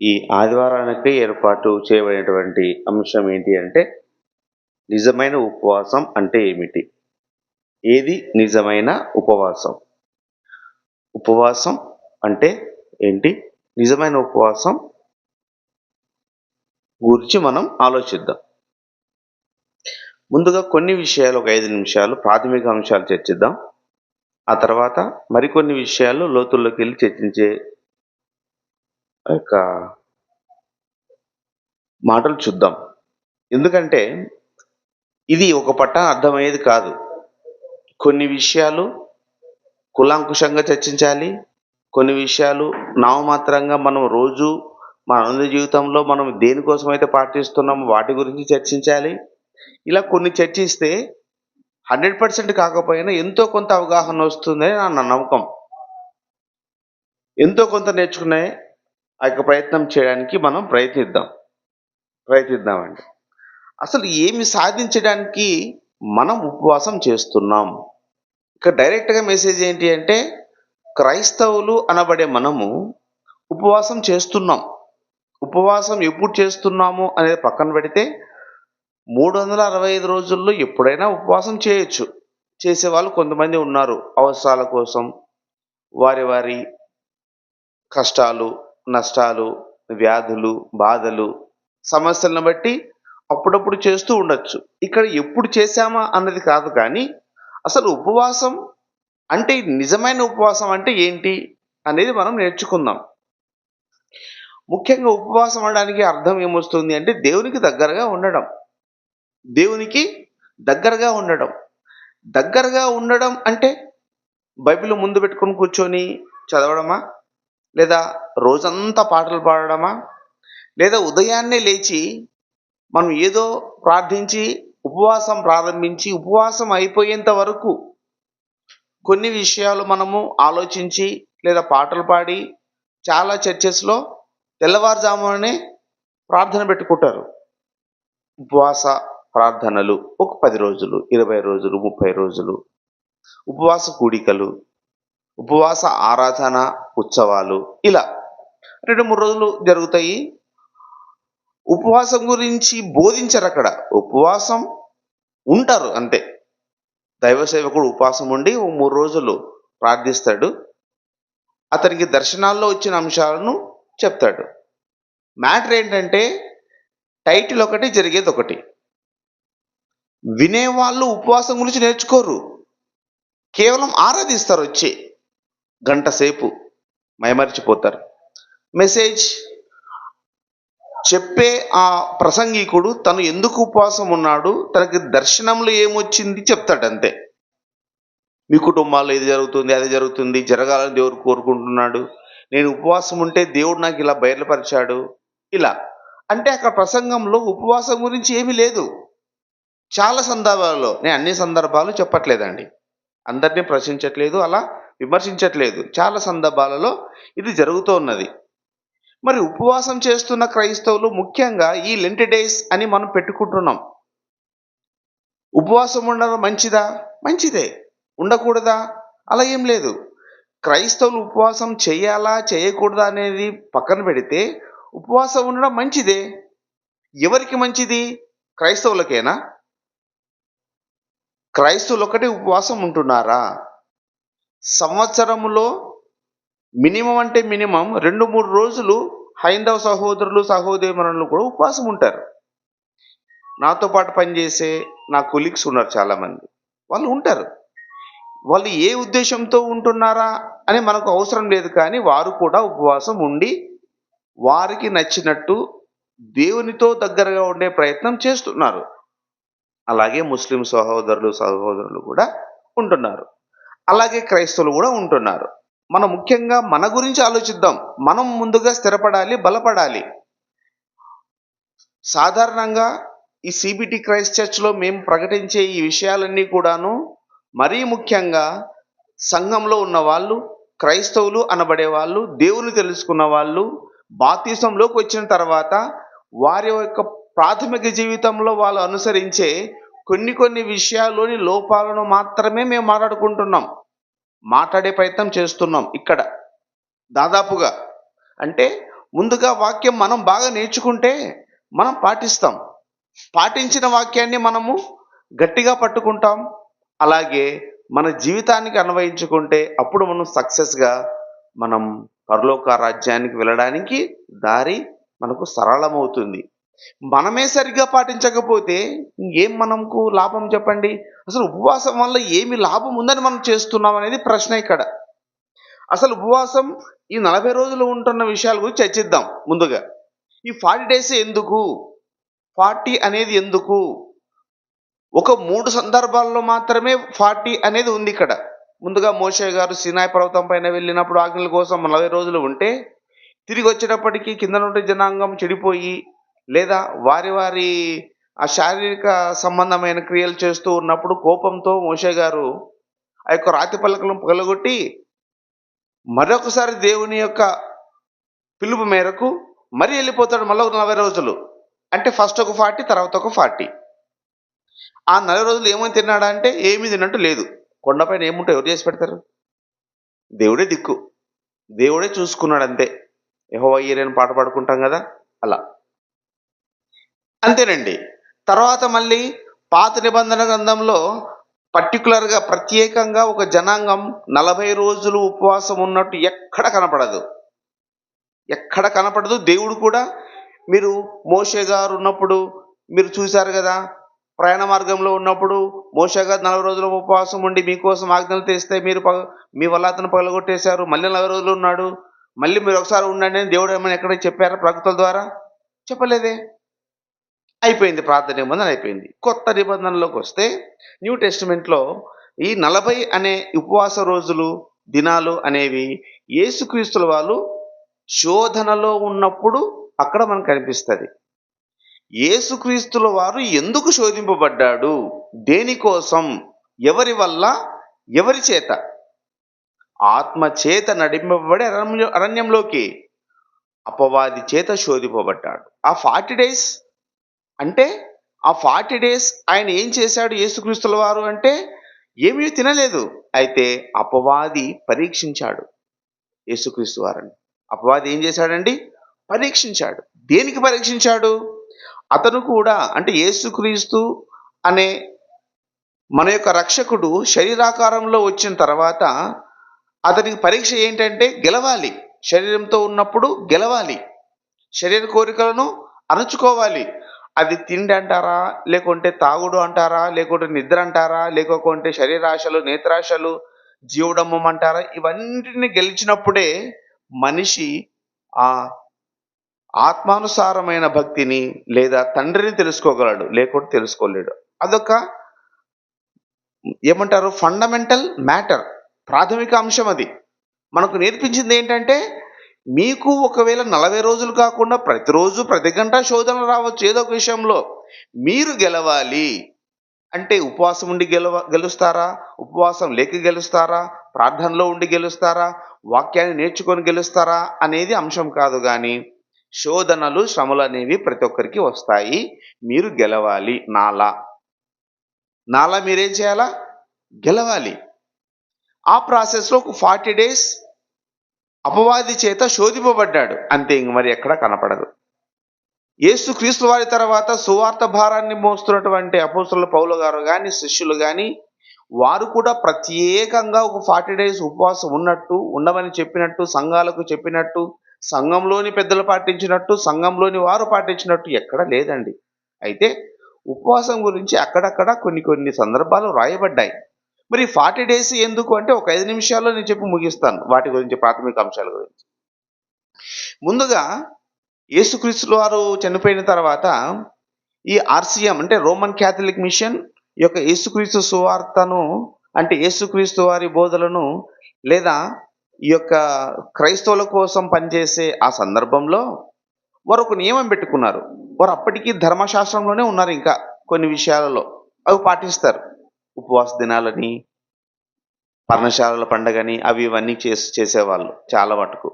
ఈ ఆదివారానికి ఏర్పాటు చేయబడినటువంటి అంశం ఏంటి అంటే, నిజమైన ఉపవాసం అంటే ఏమిటి? ఏది నిజమైన ఉపవాసం? ఉపవాసం అంటే ఏంటి? నిజమైన ఉపవాసం గురించి మనం ఆలోచిద్దాం. ముందుగా కొన్ని విషయాలు ఒక 5 నిమిషాలు ప్రాథమిక అంశాలు చర్చిద్దాం. ఆ తర్వాత మరికొన్ని విషయాలు లోతుల్లోకెళ్ళి చర్చించే యొక్క మాటలు చూద్దాం. ఎందుకంటే ఇది ఒక పట్టాన అర్థమయ్యేది కాదు. కొన్ని విషయాలు కూలంకుషంగా చర్చించాలి. కొన్ని విషయాలు నామమాత్రంగా మనం రోజు మన అనుదిన జీవితంలో మనం దేనికోసమైతే పాటిస్తున్నామో వాటి గురించి చర్చించాలి. ఇలా కొన్ని చర్చిస్తే 100% కాకపోయినా ఎంతో కొంత అవగాహన వస్తుందని నా నమ్మకం. ఎంతో కొంత నేర్చుకునే ఆ యొక్క ప్రయత్నం చేయడానికి మనం ప్రయత్నిద్దామండి. అసలు ఏమి సాధించడానికి మనం ఉపవాసం చేస్తున్నాం? ఇక డైరెక్ట్‌గా మెసేజ్ ఏంటి అంటే, క్రైస్తవులు అనబడే మనము ఉపవాసం చేస్తున్నాం. ఉపవాసం ఎప్పుడు చేస్తున్నాము అనేది పక్కన పెడితే, 365 రోజుల్లో ఎప్పుడైనా ఉపవాసం చేయొచ్చు. చేసేవాళ్ళు కొంతమంది ఉన్నారు. అవసరాల కోసం, వారి వారి కష్టాలు, నష్టాలు, వ్యాధులు, బాధలు, సమస్యలను బట్టి అప్పుడప్పుడు చేస్తూ ఉండొచ్చు. ఇక్కడ ఎప్పుడు చేశామా అన్నది కాదు కానీ, అసలు ఉపవాసం అంటే నిజమైన ఉపవాసం అంటే ఏంటి అనేది మనం నేర్చుకుందాం. ముఖ్యంగా ఉపవాసం అనడానికి అర్థం ఏమొస్తుంది అంటే దేవునికి దగ్గరగా ఉండడం. దేవునికి దగ్గరగా ఉండడం. దగ్గరగా ఉండడం అంటే బైబిల్ ముందు పెట్టుకొని కూర్చొని చదవడమా? లేదా రోజంతా పాటలు పాడడమా? లేదా ఉదయాన్నే లేచి మనం ఏదో ప్రార్థించి ఉపవాసం ప్రారంభించి ఉపవాసం అయిపోయేంత వరకు కొన్ని విషయాలు మనము ఆలోచించి లేదా పాటలు పాడి చాలా చర్చెస్‌లో తెల్లవారుజామునే ప్రార్థన పెట్టుకుంటారు. ఉపవాస ప్రార్థనలు ఒక 10 రోజులు, 20 రోజులు, 30 రోజులు, ఉపవాస కూడికలు, ఉపవాస ఆరాధన ఉత్సవాలు ఇలా 2, 3 రోజులు జరుగుతాయి. ఉపవాసం గురించి బోధించరక్కడ. ఉపవాసం ఉంటారు అంతే. దైవ సేవకుడు ఉపవాసం ఉండి ఓ 3 రోజులు ప్రార్థిస్తాడు. అతనికి దర్శనాల్లో వచ్చిన అంశాలను చెప్తాడు. మ్యాటర్ ఏంటంటే టైటిల్ ఒకటి, జరిగేదొకటి. వినేవాళ్ళు ఉపవాసం గురించి నేర్చుకోరు. కేవలం ఆరాధిస్తారొచ్చి. గంట సేపు మైమరిచిపోతారు. మెసేజ్ చెప్పే ఆ ప్రసంగికుడు తను ఎందుకు ఉపవాసం ఉన్నాడు, తనకి దర్శనంలో ఏమొచ్చింది చెప్తాడంతే. మీ కుటుంబాల్లో ఇది జరుగుతుంది, అది జరుగుతుంది, జరగాలని దేవుడు కోరుకుంటున్నాడు. నేను ఉపవాసం ఉంటే దేవుడు నాకు ఇలా బయలుపరిచాడు. ఇలా. అంటే అక్కడ ప్రసంగంలో ఉపవాసం గురించి ఏమీ లేదు. చాలా సందర్భాలలో, నేను అన్ని సందర్భాలు చెప్పట్లేదండి. అందరిని ప్రశ్నించట్లేదు, అలా విమర్శించట్లేదు. చాలా సందర్భాలలో ఇది జరుగుతూ ఉన్నది. మరి ఉపవాసం చేస్తున్న క్రైస్తవులు ముఖ్యంగా ఈ లెంట్ డేస్ అని మనం పెట్టుకుంటున్నాం. ఉపవాసం ఉండడం మంచిదా? మంచిదే. ఉండకూడదా? అలా ఏం లేదు. క్రైస్తవులు ఉపవాసం చేయాలా? చేయకూడదా? అనేది పక్కన పెడితే ఉపవాసం ఉండడం మంచిదే. ఎవరికి మంచిది? క్రైస్తవులకేనా? క్రైస్తవులొక్కటే ఉపవాసం ఉంటున్నారా? సంవత్సరములో మినిమమ్ అంటే మినిమమ్ 2, 3 రోజులు హైందవ సహోదరులు, సహోదరీమణులు కూడా ఉపవాసం ఉంటారు. నాతో పాటు పనిచేసే నా కొలీగ్స్ ఉన్నారు చాలామంది. వాళ్ళు ఉంటారు. వాళ్ళు ఏ ఉద్దేశంతో ఉంటున్నారా అని మనకు అవసరం లేదు కానీ, వారు కూడా ఉపవాసం ఉండి, వారికి నచ్చినట్టు దేవునితో దగ్గరగా ఉండే ప్రయత్నం చేస్తున్నారు. అలాగే ముస్లిం సహోదరులు కూడా ఉంటున్నారు. అలాగే క్రైస్తవులు కూడా ఉంటున్నారు. మనం ముఖ్యంగా మన గురించి ఆలోచిద్దాం. మనం ముందుగా స్థిరపడాలి, బలపడాలి. సాధారణంగా ఈ సీబీటీ క్రైస్ట్ చర్చ్‌లో మేము ప్రకటించే ఈ విషయాలన్నీ కూడాను మరీ ముఖ్యంగా సంఘంలో ఉన్నవాళ్ళు, క్రైస్తవులు అనబడే వాళ్ళు, దేవుని తెలుసుకున్న వాళ్ళు, బాప్తిసంలోకి వచ్చిన తర్వాత వారి యొక్క ప్రాథమిక జీవితంలో వాళ్ళు అనుసరించే కొన్ని విషయాల్లోని లోపాలను మాత్రమే మేము మాట్లాడుకుంటున్నాం. మాట్లాడే ప్రయత్నం చేస్తున్నాం ఇక్కడ. దాదాపుగా. అంటే ముందుగా వాక్యం మనం బాగా నేర్చుకుంటే మనం పాటిస్తాం. పాటించిన వాక్యాన్ని మనము గట్టిగా పట్టుకుంటాం. అలాగే మన జీవితానికి అన్వయించుకుంటే అప్పుడు మనం సక్సెస్‌గా మనం పరలోక రాజ్యానికి వెళ్ళడానికి దారి మనకు సరళమవుతుంది. మనమే సరిగ్గా పాటించకపోతే ఏం మనకు లాభం చెప్పండి? అసలు ఉపవాసం వల్ల ఏమి లాభం ఉందని మనం చేస్తున్నాం అనేది ప్రశ్న ఇక్కడ. అసలు ఉపవాసం ఈ 40 రోజులు ఉంటున్న విషయాల గురించి చర్చిద్దాం ముందుగా. ఈ 40 డేస్ ఎందుకు? 40 అనేది ఎందుకు? ఒక 3 సందర్భాల్లో మాత్రమే 40 అనేది ఉందిక్కడ. ముందుగా మోషే గారు సీనాయి పర్వతం పైన వెళ్ళినప్పుడు ఆజ్ఞల కోసం 40 రోజులు ఉంటే, తిరిగొచ్చేటప్పటికి కింద నుండి జనాంగం చెడిపోయి, లేదా వారి ఆ శారీరక సంబంధమైన క్రియలు చేస్తూ ఉన్నప్పుడు కోపంతో మోషే గారు ఆ యొక్క రాతి పలకలను పగలగొట్టి, మరొకసారి దేవుని యొక్క పిలుపు మేరకు మళ్ళీ వెళ్ళిపోతాడు మళ్ళా ఒక 40 రోజులు. అంటే ఫస్ట్ ఒక 40 తర్వాత ఒక 40. ఆ 40 రోజులు ఏమని తిన్నాడా అంటే ఏమీ తిన్నట్టు లేదు. కొండపైన ఏముంటాయి ఎవరు చేసి పెడతారు? దేవుడే దిక్కు. దేవుడే చూసుకున్నాడు అంతే. యెహోవా ఈరే అని పాట పాడుకుంటాం కదా! అలా. అంతేనండి. తర్వాత మళ్ళీ పాత నిబంధన గ్రంథంలో పర్టిక్యులర్‌గా ప్రత్యేకంగా ఒక జనాంగం 40 రోజులు ఉపవాసం ఉన్నట్టు ఎక్కడ కనపడదు. ఎక్కడ కనపడదు. దేవుడు కూడా మీరు మోషే గారు ఉన్నప్పుడు మీరు చూశారు గదా! ప్రయాణ మార్గంలో ఉన్నప్పుడు మోషే గారు 40 రోజులు ఉపవాసం ఉండి మీకోసం ఆజ్ఞలు తెస్తే మీరు మీ వల్ల అతను పగలగొట్టేశారు. మళ్ళీ 40 రోజులు ఉన్నాడు. మళ్ళీ మీరు ఒకసారి ఉండండి అని దేవుడు ఏమైనా ఎక్కడ చెప్పారా ప్రవక్తల ద్వారా? చెప్పలేదే. అయిపోయింది. పాత నిబంధన అయిపోయింది. కొత్త నిబంధనలోకొస్తే న్యూ టెస్టమెంట్‌లో ఈ 40 అనే ఉపవాస రోజులు, దినాలు అనేవి యేసుక్రీస్తుల వాళ్ళు శోధనలో ఉన్నప్పుడు అక్కడ మనకు కనిపిస్తది. యేసుక్రీస్తుల వారు ఎందుకు శోధింపబడ్డాడు? దేనికోసం? ఎవరి వల్ల? ఎవరి చేత? ఆత్మ చేత నడింపబడి అరణ్యంలోకి అపవాది చేత శోధింపబడ్డాడు. ఆ 40 డేస్ అంటే ఆ 40 డేస్ ఆయన ఏం చేశాడు యేసుక్రీస్తుల వారు అంటే ఏమీ తినలేదు. అయితే అపవాది పరీక్షించాడు యేసుక్రీస్తు వారిని. అపవాది ఏం చేశాడండి? పరీక్షించాడు. దేనికి పరీక్షించాడు? అతను కూడా అంటే యేసుక్రీస్తు అనే మన యొక్క రక్షకుడు శరీరాకారంలో వచ్చిన తర్వాత అతనికి పరీక్ష ఏంటంటే గెలవాలి. శరీరంతో ఉన్నప్పుడు గెలవాలి. శరీర కోరికలను అణుచుకోవాలి. అది తిండి అంటారా? లేకుంటే తాగుడు అంటారా? లేకుంటే నిద్ర అంటారా? లేకపోతే శరీరాశలు, నేత్రాశలు, జీవడమ్మం అంటారా? ఇవన్నిటిని గెలిచినప్పుడే మనిషి ఆ ఆత్మానుసారమైన భక్తిని లేదా తండ్రిని తెలుసుకోగలడు. లేకుంటే తెలుసుకోలేడు. అదొక ఏమంటారు ఫండమెంటల్ మ్యాటర్. ప్రాథమిక అంశం అది. మనకు నేర్పించింది ఏంటంటే మీకు ఒకవేళ 40 రోజులు కాకుండా ప్రతిరోజు ప్రతి గంట శోధనలు రావచ్చు ఏదో ఒక విషయంలో. మీరు గెలవాలి. అంటే ఉపవాసం ఉండి గెలుస్తారా? ఉపవాసం లేక గెలుస్తారా? ప్రార్థనలో ఉండి గెలుస్తారా? వాక్యాన్ని నేర్చుకొని గెలుస్తారా? అనేది అంశం కాదు గానీ, శోధనలు, శ్రమలనేవి ప్రతి ఒక్కరికి వస్తాయి. మీరు గెలవాలి నాలా. నాలా మీరేం చేయాలా? గెలవాలి. ఆ ప్రాసెస్‌లో ఒక 40 డేస్ అపవాది చేత శోధింపబడ్డాడు. అంతే ఇంక మరి ఎక్కడ కనపడదు. యేసుక్రీస్తు వారి తర్వాత సువార్త భారాన్ని మోస్తున్నటువంటి అపోస్తలులు పౌలు గారు గాని, శిష్యులు గాని వారు కూడా ప్రత్యేకంగా ఒక 40 డేస్ ఉపవాసం ఉన్నట్టు, ఉండమని చెప్పినట్టు, సంఘాలకు చెప్పినట్టు, సంఘంలోని పెద్దలు పాటించినట్టు, సంఘంలోని వారు పాటించినట్టు ఎక్కడ లేదండి. అయితే ఉపవాసం గురించి అక్కడక్కడ కొన్ని సందర్భాలు రాయబడ్డాయి. మరి 40 డేస్ ఎందుకు అంటే ఒక 5 నిమిషాల్లో నేను చెప్పి ముగిస్తాను. వాటి గురించి ప్రాథమిక అంశాల గురించి. ముందుగా యేసుక్రీస్తుల వారు చనిపోయిన తర్వాత ఈ ఆర్‌సీఎం అంటే రోమన్ క్యాథలిక్ మిషన్ ఈ యొక్క యేసుక్రీస్తు సువార్తను అంటే యేసుక్రీస్తు వారి బోధలను లేదా ఈ యొక్క క్రైస్తవుల కోసం పనిచేసే ఆ సందర్భంలో వారు ఒక నియమం పెట్టుకున్నారు. వారు అప్పటికి ధర్మశాస్త్రంలోనే ఉన్నారు ఇంకా కొన్ని విషయాలలో. అవి పాటిస్తారు. ఉపవాస దినాలని, పర్ణశాలల పండగని అవి ఇవన్నీ చేసేవాళ్ళు చాలా మటుకు.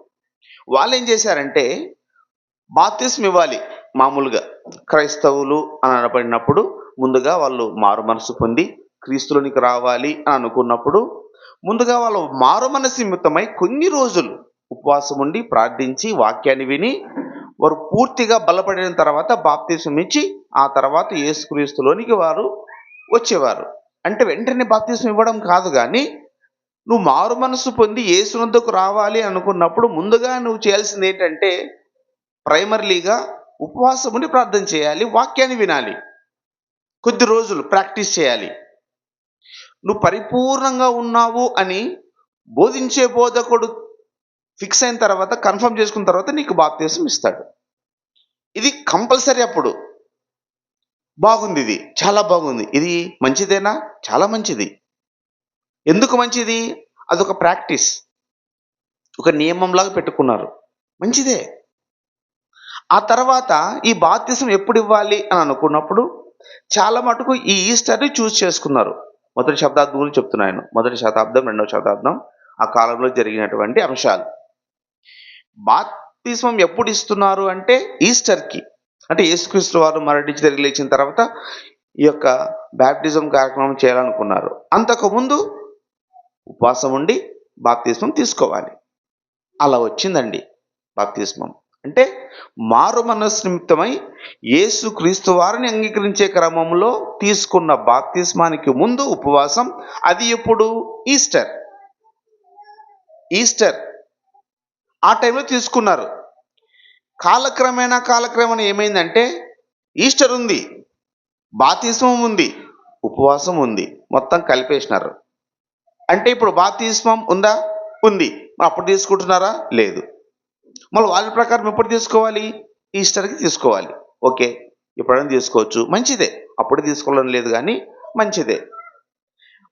వాళ్ళేం చేశారంటే బాప్తిస్మం ఇవ్వాలి మామూలుగా. క్రైస్తవులు అని అనబడినప్పుడు ముందుగా వాళ్ళు మారు మనసు పొంది క్రీస్తులోనికి రావాలి అని అనుకున్నప్పుడు ముందుగా వాళ్ళు మారు మనసు నిమిత్తమై కొన్ని రోజులు ఉపవాసం ఉండి ప్రార్థించి వాక్యాన్ని విని వారు పూర్తిగా బలపడిన తర్వాత బాప్తిసం ఇచ్చి ఆ తర్వాత యేసుక్రీస్తులోనికి వారు వచ్చేవారు. అంటే వెంటనే బాప్తిసం ఇవ్వడం కాదు కానీ, నువ్వు మారు మనసు పొంది యేసునందుకు రావాలి అనుకున్నప్పుడు ముందుగా నువ్వు చేయాల్సింది ఏంటంటే, ప్రైమరీగా ఉపవాసం ఉండి ప్రార్థన చేయాలి, వాక్యాన్ని వినాలి, కొద్ది రోజులు ప్రాక్టీస్ చేయాలి. నువ్వు పరిపూర్ణంగా ఉన్నావు అని బోధించే బోధకుడు ఫిక్స్ అయిన తర్వాత, కన్ఫర్మ్ చేసుకున్న తర్వాత నీకు బాప్తిసం ఇస్తాడు. ఇది కంపల్సరీ. అప్పుడు బాగుంది, ఇది చాలా బాగుంది, ఇది మంచిదేనా? చాలా మంచిది. ఎందుకు మంచిది? అదొక ప్రాక్టీస్, ఒక నియమంలాగా పెట్టుకున్నారు, మంచిదే. ఆ తర్వాత ఈ బాప్తిసం ఎప్పుడు ఇవ్వాలి అని అనుకున్నప్పుడు చాలా మటుకు ఈ ఈస్టర్ని చూస్ చేసుకున్నారు. మొదటి శతాబ్దం గురించి చెప్తున్నాను. మొదటి శతాబ్దం, రెండవ శతాబ్దం, ఆ కాలంలో జరిగినటువంటి అంశాలు. బాప్తిస్మం ఎప్పుడు ఇస్తున్నారు అంటే ఈస్టర్కి, అంటే యేసుక్రీస్తు వారు మరణించి తిరిగి లేచిన తర్వాత ఈ యొక్క బ్యాప్టిజం కార్యక్రమం చేయాలనుకున్నారు. అంతకుముందు ఉపవాసం ఉండి బాప్తిస్మం తీసుకోవాలి. అలా వచ్చిందండి బాప్తిస్మం. అంటే మారు మనస్సు నిమిత్తమై యేసుక్రీస్తు వారిని అంగీకరించే క్రమంలో తీసుకున్న బాప్తిస్మానికి ముందు ఉపవాసం. అది ఎప్పుడు? ఈస్టర్. ఆ టైంలో తీసుకున్నారు. కాలక్రమేణా ఏమైందంటే, ఈస్టర్ ఉంది, బాప్తిస్మం ఉంది, ఉపవాసం ఉంది, మొత్తం కలిపేసినారు. అంటే ఇప్పుడు బాప్తిస్మం ఉందా? ఉంది. మరి అప్పుడు తీసుకుంటున్నారా? లేదు. మళ్ళీ వాళ్ళ ప్రకారం ఎప్పుడు తీసుకోవాలి? ఈస్టర్కి తీసుకోవాలి. ఓకే, ఎప్పుడైనా తీసుకోవచ్చు, మంచిదే. అప్పుడు తీసుకోవడం లేదు కానీ మంచిదే.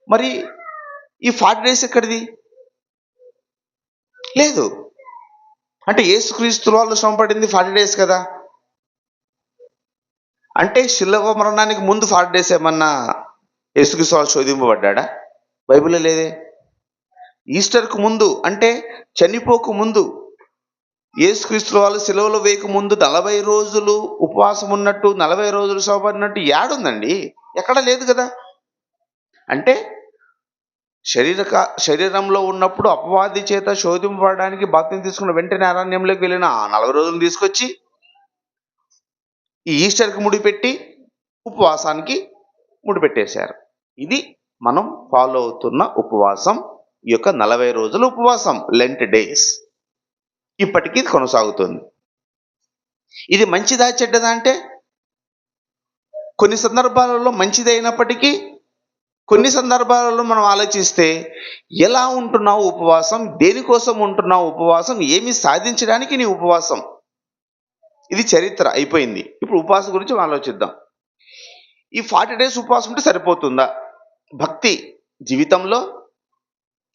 మరి ఈ 40 days ఎక్కడిది? లేదు. అంటే యేసుక్రీస్తు వాళ్ళు శ్రమపడింది 40 days కదా. అంటే శిలువ మరణానికి ముందు 40 days ఏమన్నా యేసుక్రీస్తు వాళ్ళు శోధింపబడ్డా? బైబిల్లో లేదే. ఈస్టర్కు ముందు, అంటే చనిపోకు ముందు, యేసుక్రీస్తు వాళ్ళు శిలువలో వేయక ముందు 40 రోజులు ఉపవాసం ఉన్నట్టు, 40 రోజులు శ్రమపడినట్టు ఏడుందండి? ఎక్కడ లేదు కదా. అంటే శరీరంలో ఉన్నప్పుడు అపవాది చేత శోధింపబడడానికి బాప్తిసం తీసుకున్న వెంటనే అరణ్యంలోకి వెళ్ళిన 40 రోజులు తీసుకొచ్చి ఈ ఈస్టర్కి ముడిపెట్టి ఉపవాసానికి ముడిపెట్టేశారు. ఇది మనం ఫాలో అవుతున్న ఉపవాసం, ఈ యొక్క 40 రోజుల ఉపవాసం, లెంట్ డేస్. ఇప్పటికీ కొనసాగుతుంది. ఇది మంచిదా చెడ్డదా అంటే, కొన్ని సందర్భాలలో మంచిది అయినప్పటికీ, కొన్ని సందర్భాలలో మనం ఆలోచిస్తే, ఎలా ఉంటున్నావు ఉపవాసం, దేనికోసం ఉంటున్నావు ఉపవాసం, ఏమి సాధించడానికి నీ ఉపవాసం, ఇది చరిత్ర అయిపోయింది. ఇప్పుడు ఉపవాసం గురించి ఆలోచిద్దాం. ఈ 40 days ఉపవాసం ఉంటే సరిపోతుందా? భక్తి జీవితంలో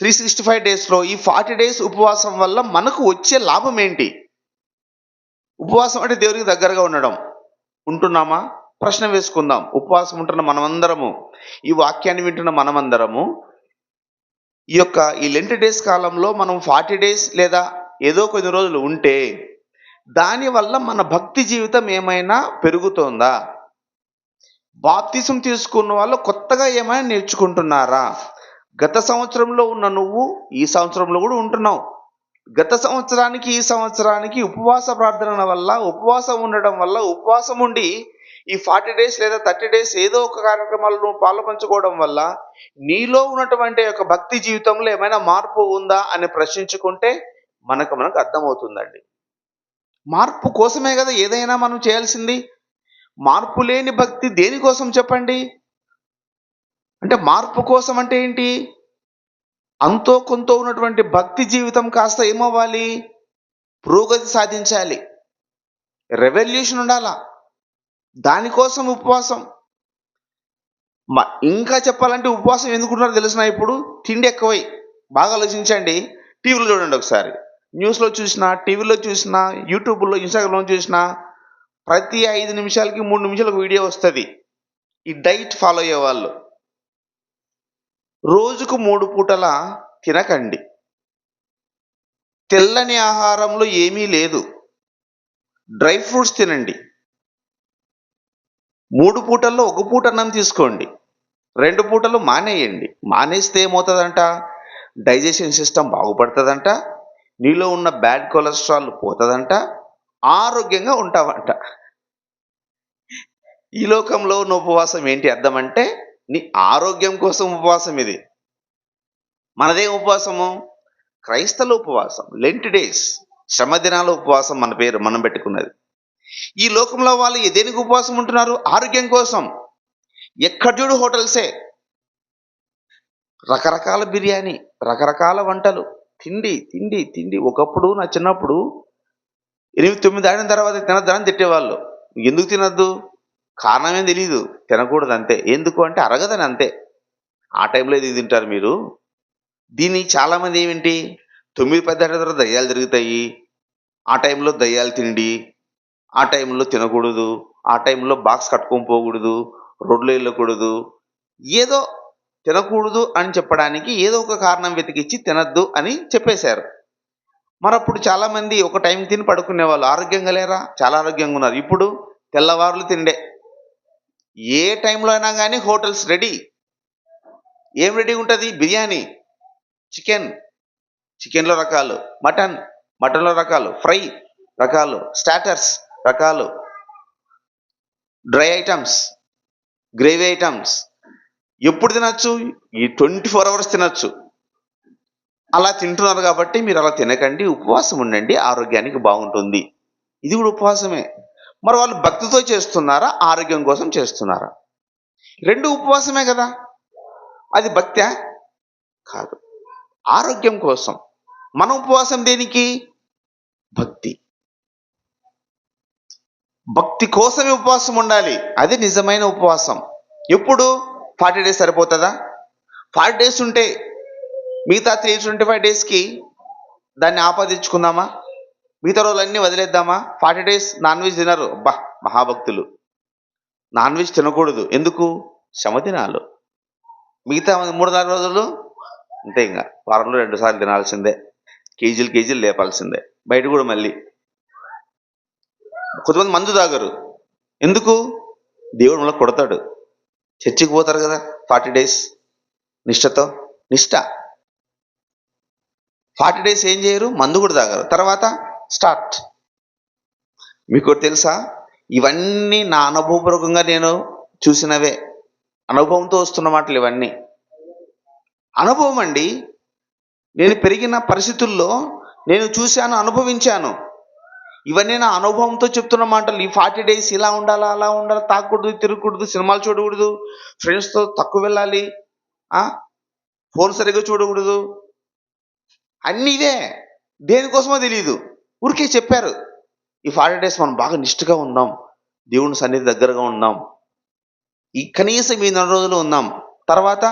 365 daysలో ఈ 40 days ఉపవాసం వల్ల మనకు వచ్చే లాభం ఏంటి? ఉపవాసం అంటే దేవుడికి దగ్గరగా ఉండడం. ఉంటున్నామా? ప్రశ్న వేసుకుందాం. ఉపవాసం ఉంటున్న మనమందరము, ఈ వాక్యాన్ని వింటున్న మనమందరము, ఈ లెంట్ డేస్ కాలంలో మనం 40 days లేదా ఏదో కొన్ని రోజులు ఉంటే దానివల్ల మన భక్తి జీవితం ఏమైనా పెరుగుతోందా? బాప్తిసం తీసుకున్న వాళ్ళు కొత్తగా ఏమైనా నేర్చుకుంటున్నారా? గత సంవత్సరంలో ఉన్న నువ్వు ఈ సంవత్సరంలో కూడా ఉంటున్నావు. గత సంవత్సరానికి ఈ సంవత్సరానికి ఉపవాస ప్రార్థన వల్ల, ఉపవాసం ఉండడం వల్ల, ఉపవాసం ఉండి ఈ 40 days లేదా 30 days ఏదో ఒక కార్యక్రమాల్లో నువ్వు పాలుపంచుకోవడం వల్ల నీలో ఉన్నటువంటి యొక్క భక్తి జీవితంలో ఏమైనా మార్పు ఉందా అని ప్రశ్నించుకుంటే మనకు అర్థమవుతుందండి. మార్పు కోసమే కదా ఏదైనా మనం చేయాల్సింది. మార్పు లేని భక్తి దేనికోసం చెప్పండి? అంటే మార్పు కోసం అంటే ఏంటి? అంతో కొంత ఉన్నటువంటి భక్తి జీవితం కాస్త ఏమవ్వాలి? పురోగతి సాధించాలి, రెవల్యూషన్ ఉండాలా. దానికోసం ఉపవాసం. ఇంకా చెప్పాలంటే ఉపవాసం ఎందుకుంటున్నారో తెలిసిన, ఇప్పుడు తిండి ఎక్కువై. బాగా ఆలోచించండి. టీవీలో చూడండి ఒకసారి, న్యూస్లో చూసినా, టీవీలో చూసినా, యూట్యూబ్లో, ఇన్స్టాగ్రామ్లో చూసినా, ప్రతి 5 నిమిషాలకి 3 నిమిషాలకు వీడియో వస్తుంది. ఈ డైట్ ఫాలో అయ్యే వాళ్ళు రోజుకు 3 పూటల తినకండి. తెల్లని ఆహారంలో ఏమీ లేదు. డ్రై ఫ్రూట్స్ తినండి. 3 పూటల్లో 1 పూట అన్నం తీసుకోండి. 2 పూటలు మానేయండి. మానేస్తే ఏమవుతుందంట? Digestion system బాగుపడుతుందంట. నీలో ఉన్న బ్యాడ్ కొలెస్ట్రాల్ పోతుందంట, ఆరోగ్యంగా ఉంటావంట. ఈ లోకంలో ఉన్న ఉపవాసం ఏంటి అర్థం అంటే, నీ ఆరోగ్యం కోసం ఉపవాసం ఇది. మనదే ఉపవాసము? క్రైస్తవ ఉపవాసం, లెంట్ డేస్, శ్రమ దినాల ఉపవాసం మన పేరు మనం పెట్టుకున్నది. ఈ లోకంలో వాళ్ళు దేనికి ఉపవాసం ఉంటున్నారు? ఆరోగ్యం కోసం. ఎక్కడ చూడు హోటల్సే, రకరకాల బిర్యానీ, రకరకాల వంటలు, తిండి తిండి తిండి. ఒకప్పుడు నా చిన్నప్పుడు 8, 9 ఆడిన తర్వాత తినద్దని తిట్టేవాళ్ళు. ఎందుకు తినద్దు? కారణమేం తెలీదు. తినకూడదు అంతే. ఎందుకు అంటే అరగదని అంతే. ఆ టైంలో ఇది తింటారు మీరు. దీన్ని చాలామంది ఏమిటి 9, 10 దాటిన తర్వాత దయ్యాలు తిరుగుతాయి, ఆ టైంలో దయ్యాలు తిండి, ఆ టైంలో తినకూడదు, ఆ టైంలో బాక్స్ కట్టుకొని పోకూడదు, రోడ్లో వెళ్ళకూడదు, ఏదో తినకూడదు అని చెప్పడానికి ఏదో ఒక కారణం వెతికిచ్చి తినద్దు అని చెప్పేశారు. మరప్పుడు చాలామంది ఒక టైం తిని పడుకునేవాళ్ళు. ఆరోగ్యంగా లేరా? చాలా ఆరోగ్యంగా ఉన్నారు. ఇప్పుడు తెల్లవారులు తిండే. ఏ టైంలో అయినా కానీ హోటల్స్ రెడీ. ఏం రెడీ ఉంటుంది? బిర్యానీ, చికెన్, చికెన్లో రకాలు, మటన్, మటన్లో రకాలు, ఫ్రై రకాలు, స్టార్టర్స్ రకాలు, డ్రై ఐటమ్స్, గ్రేవీ ఐటమ్స్. ఎప్పుడు తినచ్చు? ఈ 24 అవర్స్ తినచ్చు. అలా తింటున్నారు కాబట్టి మీరు అలా తినకండి, ఉపవాసం ఉండండి, ఆరోగ్యానికి బాగుంటుంది. ఇది కూడా ఉపవాసమే. మరి వాళ్ళు భక్తితో చేస్తున్నారా, ఆరోగ్యం కోసం చేస్తున్నారా? రెండు ఉపవాసమే కదా. అది భక్త్యా? కాదు, ఆరోగ్యం కోసం. మన ఉపవాసం దేనికి? భక్తి. భక్తి కోసమే ఉపవాసం ఉండాలి. అది నిజమైన ఉపవాసం. ఎప్పుడు? 40 డేస్ సరిపోతుందా? 40 డేస్ ఉంటే మిగతా 325 డేస్కి దాన్ని ఆపాదించుకుందామా? మిగతా రోజులన్నీ వదిలేద్దామా? 40 డేస్ నాన్ వెజ్ తినరు, మహాభక్తులు. నాన్ వెజ్ తినకూడదు. ఎందుకు? శ్రమ దినాలు. మిగతా 3-4 రోజులు అంతే. ఇంకా వారంలో 2 సార్లు తినాల్సిందే, కేజీలు లేపాల్సిందే. బయట కూడా మళ్ళీ కొంతమంది మందు తాగరు. ఎందుకు? దేవుడు మళ్ళీ కొడతాడు. చర్చికి పోతారు కదా 40 డేస్ నిష్ఠతో. నిష్ఠ 40 డేస్ ఏం చేయరు? మందు కూడా తాగరు. తర్వాత స్టార్ట్. మీకు తెలుసా, ఇవన్నీ నా అనుభవపూర్వకంగా నేను చూసినవే, అనుభవంతో వస్తున్న మాటలు ఇవన్నీ. అనుభవం అండి. నేను పెరిగిన పరిస్థితుల్లో నేను చూశాను, అనుభవించాను. ఇవన్నీ నా అనుభవంతో చెప్తున్న మాటలు. ఈ 40 డేస్ ఇలా ఉండాలా, అలా ఉండాలి, తాగకూడదు, తిరగకూడదు, సినిమాలు చూడకూడదు, ఫ్రెండ్స్తో తక్కువ వెళ్ళాలి, ఫోన్ సరిగ్గా చూడకూడదు, అన్నీ ఇవే. దేనికోసమో తెలియదు, ఊరికే చెప్పారు. ఈ 40 డేస్ మనం బాగా నిష్ఠగా ఉందాం, దేవుని సన్నిధి దగ్గరగా ఉందాం, ఈ కనీసం ఈ 4 రోజులు ఉందాం. తర్వాత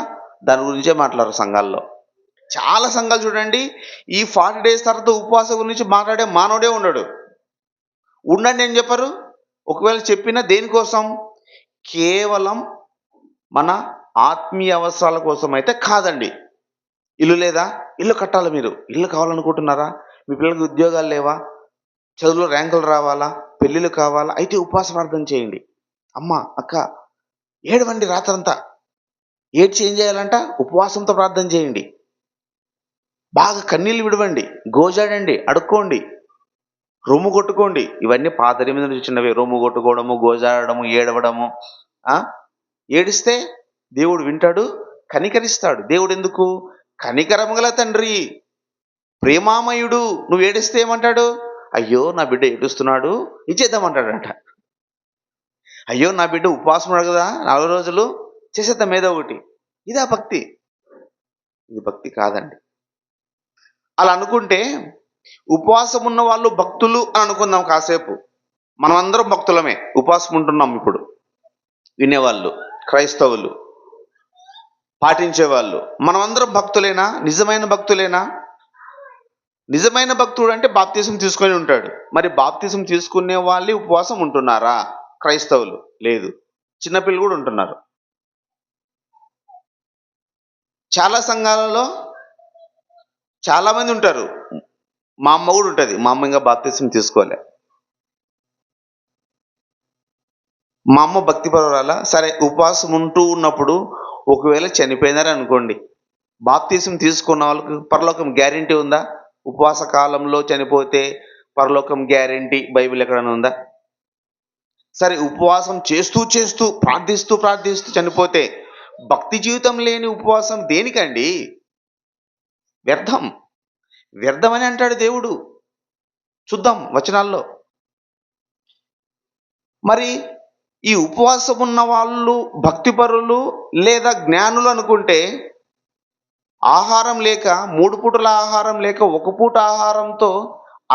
దాని గురించే మాట్లాడరు సంఘాల్లో. చాలా సంఘాలు చూడండి, ఈ 40 డేస్ తర్వాత ఉపవాసం గురించి మాట్లాడే మానవుడే ఉండడు. ఉండండి అని చెప్పరు. ఒకవేళ చెప్పినా దేనికోసం? కేవలం మన ఆత్మీయ అవసరాల కోసం అయితే కాదండి. ఇల్లు లేదా? ఇల్లు కట్టాలి. మీరు ఇల్లు కావాలనుకుంటున్నారా? మీ పిల్లలకి ఉద్యోగాలు లేవా? చదువులో ర్యాంకులు రావాలా? పెళ్ళిళ్ళు కావాలా? అయితే ఉపవాస ప్రార్థన చేయండి. అమ్మ, అక్క, ఏడవండి రాత్రంతా. ఏడ్చి ఏం చేయాలంట? ఉపవాసంతో ప్రార్థన చేయండి. బాగా కన్నీళ్ళు విడవండి, గోజాడండి, అడుక్కోండి, రొమ్ము కొట్టుకోండి. ఇవన్నీ పాత మీద చిన్నవి. రొమ్ము కొట్టుకోవడము, గోజాడము, ఏడవడము. ఏడిస్తే దేవుడు వింటాడు, కనికరిస్తాడు. దేవుడు ఎందుకు? కనికరముగల తండ్రి, ప్రేమామయుడు. నువ్వు ఏడిస్తే ఏమంటాడు? అయ్యో నా బిడ్డ ఏడుస్తున్నాడు, ఇచ్చేద్దామంటాడంట. అయ్యో నా బిడ్డ ఉపవాసం ఉన్నాడు కదా 4 రోజులు, చేసేద్దాం ఏదో ఒకటి. ఇదా భక్తి? ఇది భక్తి కాదండి. అలా అనుకుంటే ఉపవాసం ఉన్న వాళ్ళు భక్తులు అని అనుకుందాం కాసేపు. మనం అందరం భక్తులమే, ఉపవాసం ఉంటున్నాం ఇప్పుడు. వినేవాళ్ళు, క్రైస్తవులు, పాటించేవాళ్ళు, మనమందరం భక్తులేనా? నిజమైన భక్తులేనా? నిజమైన భక్తుడు అంటే బాప్తిసం తీసుకొని ఉంటాడు. మరి బాప్తిసం తీసుకునే వాళ్ళే ఉపవాసం ఉంటున్నారా? క్రైస్తవులు లేదు, చిన్నపిల్లలు కూడా ఉంటున్నారు. చాలా సంఘాలలో చాలా మంది ఉంటారు. మా అమ్మ కూడా ఉంటుంది. మా అమ్మ ఇంకా బాప్తిసం తీసుకోలే. మా అమ్మ భక్తిపరురాల. సరే, ఉపవాసం ఉంటూ ఉన్నప్పుడు ఒకవేళ చనిపోయినారనుకోండి, బాప్తిసం తీసుకున్న వాళ్ళకి పరలోకం గ్యారెంటీ ఉందా? ఉపవాస కాలంలో చనిపోతే పరలోకం గ్యారెంటీ బైబిల్ ఎక్కడైనా ఉందా? సరే, ఉపవాసం చేస్తూ చేస్తూ ప్రార్థిస్తూ చనిపోతే భక్తి జీవితం లేని ఉపవాసం దేనికండి? వ్యర్థం. వ్యర్థమని అంటాడు దేవుడు. చూద్దాం వచనాల్లో. మరి ఈ ఉపవాసం ఉన్న వాళ్ళు భక్తిపరులు లేదా జ్ఞానులు అనుకుంటే, ఆహారం లేక 3 పూటల ఆహారం లేక 1 పూట ఆహారంతో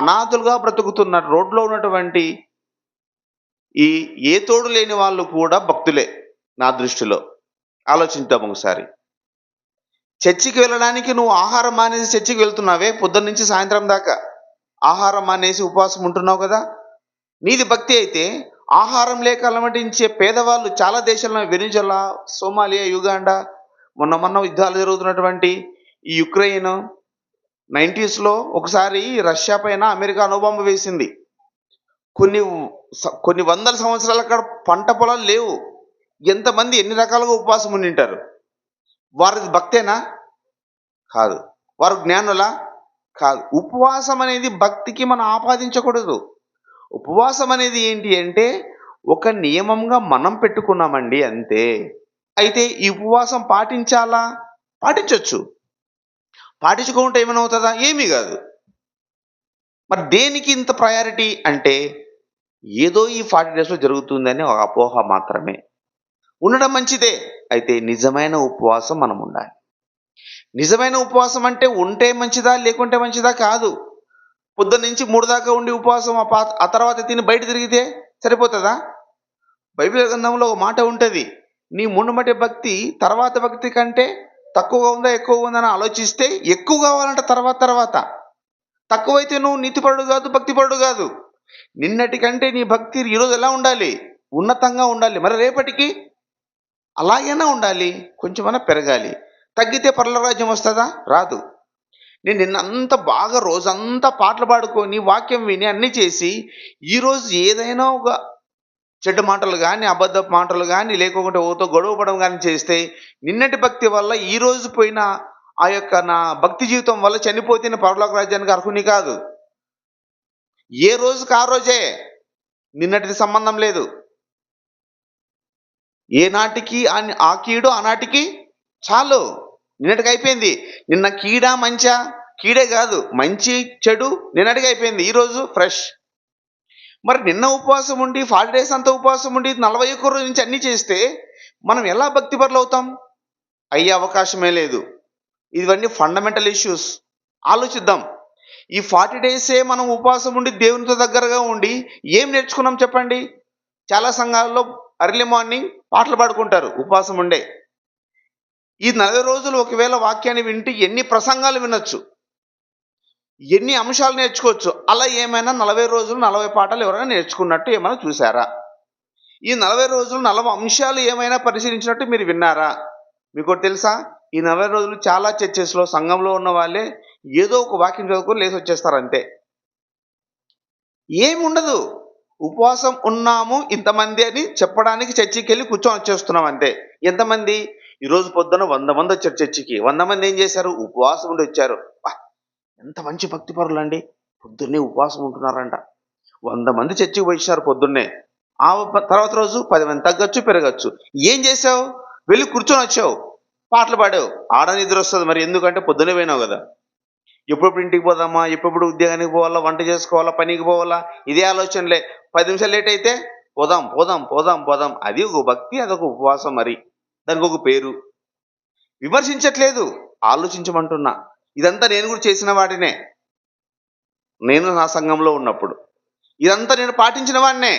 అనాథులుగా బ్రతుకుతున్న రోడ్లో ఉన్నటువంటి ఈ ఏ తోడు లేని వాళ్ళు కూడా భక్తులే నా దృష్టిలో. ఆలోచిద్దాం ఒకసారి. చర్చికి వెళ్ళడానికి నువ్వు ఆహారం మానేసి చర్చికి వెళ్తున్నావే, పొద్దున్నుంచి సాయంత్రం దాకా ఆహారం మానేసి ఉపవాసం ఉంటున్నావు కదా. నీది భక్తి అయితే ఆహారం లేక అలమటించే పేదవాళ్ళు చాలా దేశాల్లో, వెనిజులా, సోమాలియా, యుగాండా, మొన్న యుద్ధాలు జరుగుతున్నటువంటి ఈ యుక్రెయిన్, 90స్లో ఒకసారి రష్యా పైన అమెరికా అణుబాంబు వేసింది. కొన్ని వందల సంవత్సరాలు అక్కడ పంట పొలాలు లేవు. ఎంతమంది ఎన్ని రకాలుగా ఉపవాసం ఉండింటారు. వారిది భక్తేనా? కాదు. వారు జ్ఞానులా? కాదు. ఉపవాసం అనేది భక్తికి మనం ఆపాదించకూడదు. ఉపవాసం అనేది ఏంటి అంటే ఒక నియమంగా మనం పెట్టుకున్నామండి, అంతే. అయితే ఈ ఉపవాసం పాటించాలా? పాటించొచ్చు. పాటించుకుంటే ఏమైనా ఏమీ కాదు. మరి దేనికి ఇంత ప్రయారిటీ అంటే, ఏదో ఈ 40 డేస్లో జరుగుతుందని ఒక అపోహ మాత్రమే. ఉండడం మంచిదే. అయితే నిజమైన ఉపవాసం మనం ఉండాలి. నిజమైన ఉపవాసం అంటే ఉంటే మంచిదా లేకుంటే మంచిదా కాదు. పొద్దున్నుంచి 3 దాకా ఉండి ఉపవాసం ఆ తర్వాత తిని బయట తిరిగితే సరిపోతుందా? బైబిల్ గ్రంథంలో ఒక మాట ఉంటుంది, నీ మునుమటి భక్తి తర్వాత భక్తి కంటే తక్కువగా ఉందా ఎక్కువగా ఉందని ఆలోచిస్తే ఎక్కువ కావాలంట తర్వాత. తక్కువైతే నువ్వు నీతిపరుడు కాదు, భక్తిపరుడు కాదు. నిన్నటి కంటే నీ భక్తి ఈరోజు ఎలా ఉండాలి? ఉన్నతంగా ఉండాలి. మరి రేపటికి అలాగైనా ఉండాలి, కొంచెమైనా పెరగాలి. తగ్గితే పరలోక రాజ్యం వస్తుందా? రాదు. నేను నిన్నంతా బాగా రోజంతా పాటలు పాడుకొని వాక్యం విని అన్నీ చేసి ఈరోజు ఏదైనా ఒక చెడ్డ మాటలు కానీ, అబద్ధపు మాటలు కానీ, లేకుంటే ఓతో గొడవపడడం కానీ చేస్తే నిన్నటి భక్తి వల్ల ఈరోజు పోయిన ఆ యొక్క నా భక్తి జీవితం వల్ల చనిపోతే నేను పరలోక రాజ్యానికి అర్హుని కాదు. ఏ రోజుకి ఆ రోజే, నిన్నటిది సంబంధం లేదు. ఏనాటికి ఆ కీడు ఆనాటికి చాలు. నిన్నటికి అయిపోయింది. నిన్న కీడా మంచా? కీడే కాదు, మంచి చెడు నిన్నటికి అయిపోయింది. ఈరోజు ఫ్రెష్. మరి నిన్న ఉపవాసం ఉండి 40 డేస్ అంతా ఉపవాసం ఉండి 41 రోజు నుంచి అన్నీ చేస్తే మనం ఎలా భక్తిపరులు అవుతాం? అయ్యే అవకాశమే లేదు. ఇవన్నీ ఫండమెంటల్ ఇష్యూస్. ఆలోచిద్దాం. ఈ 40 డేసే మనం ఉపవాసం ఉండి దేవునితో దగ్గరగా ఉండి ఏం నేర్చుకున్నాం చెప్పండి? చాలా సంఘాలలో ఎర్లీ మార్నింగ్ పాటలు పాడుకుంటారు ఉపవాసం ఉండే. ఈ 40 రోజులు ఒకవేళ వాక్యాన్ని వింటే ఎన్ని ప్రసంగాలు వినొచ్చు, ఎన్ని అంశాలు నేర్చుకోవచ్చు. అలా ఏమైనా 40 రోజులు 40 పాటలు ఎవరైనా నేర్చుకున్నట్టు ఏమైనా చూసారా? ఈ 40 రోజులు 40 అంశాలు ఏమైనా పరిశీలించినట్టు మీరు విన్నారా? మీకు తెలుసా, ఈ 40 రోజులు చాలా చర్చెస్లో సంఘంలో ఉన్న వాళ్ళే ఏదో ఒక వాక్యం చదువుకొని లేచి వచ్చేస్తారు అంతే. ఏమి ఉండదు. ఉపవాసం ఉన్నాము ఇంతమంది అని చెప్పడానికి చర్చికి వెళ్ళి కూర్చొని వచ్చేస్తున్నాం అంతే. ఎంతమంది? ఈరోజు పొద్దున 100 మంది వచ్చారు చర్చికి. 100 మంది ఏం చేశారు? ఉపవాసం ఉండి వచ్చారు. ఎంత మంచి భక్తిపరులు అండి, పొద్దున్నే ఉపవాసం ఉంటున్నారంట. 100 మంది చర్చికి వచ్చారు పొద్దున్నే. ఆ తర్వాత రోజు 10 మంది తగ్గచ్చు పెరగచ్చు. ఏం చేసావు? వెళ్ళి కూర్చొని వచ్చావు, పాటలు పాడావు. ఆడ నిద్ర వస్తుంది మరి, ఎందుకంటే పొద్దునే పోయినావు కదా. ఎప్పుడెప్పుడు ఇంటికి పోదామా, ఎప్పుడెప్పుడు ఉద్యోగానికి పోవాలా, వంట చేసుకోవాలా, పనికి పోవాలా, ఇదే ఆలోచనలే. 10 నిమిషాలు లేట్ అయితే పోదాం. అది ఒక భక్తి, అదొక ఉపవాసం. మరి దానికి ఒక పేరు. విమర్శించట్లేదు, ఆలోచించమంటున్నా. ఇదంతా నేను కూడా చేసిన వాడినే. నేను నా సంఘంలో ఉన్నప్పుడు ఇదంతా నేను పాటించిన వాడినే.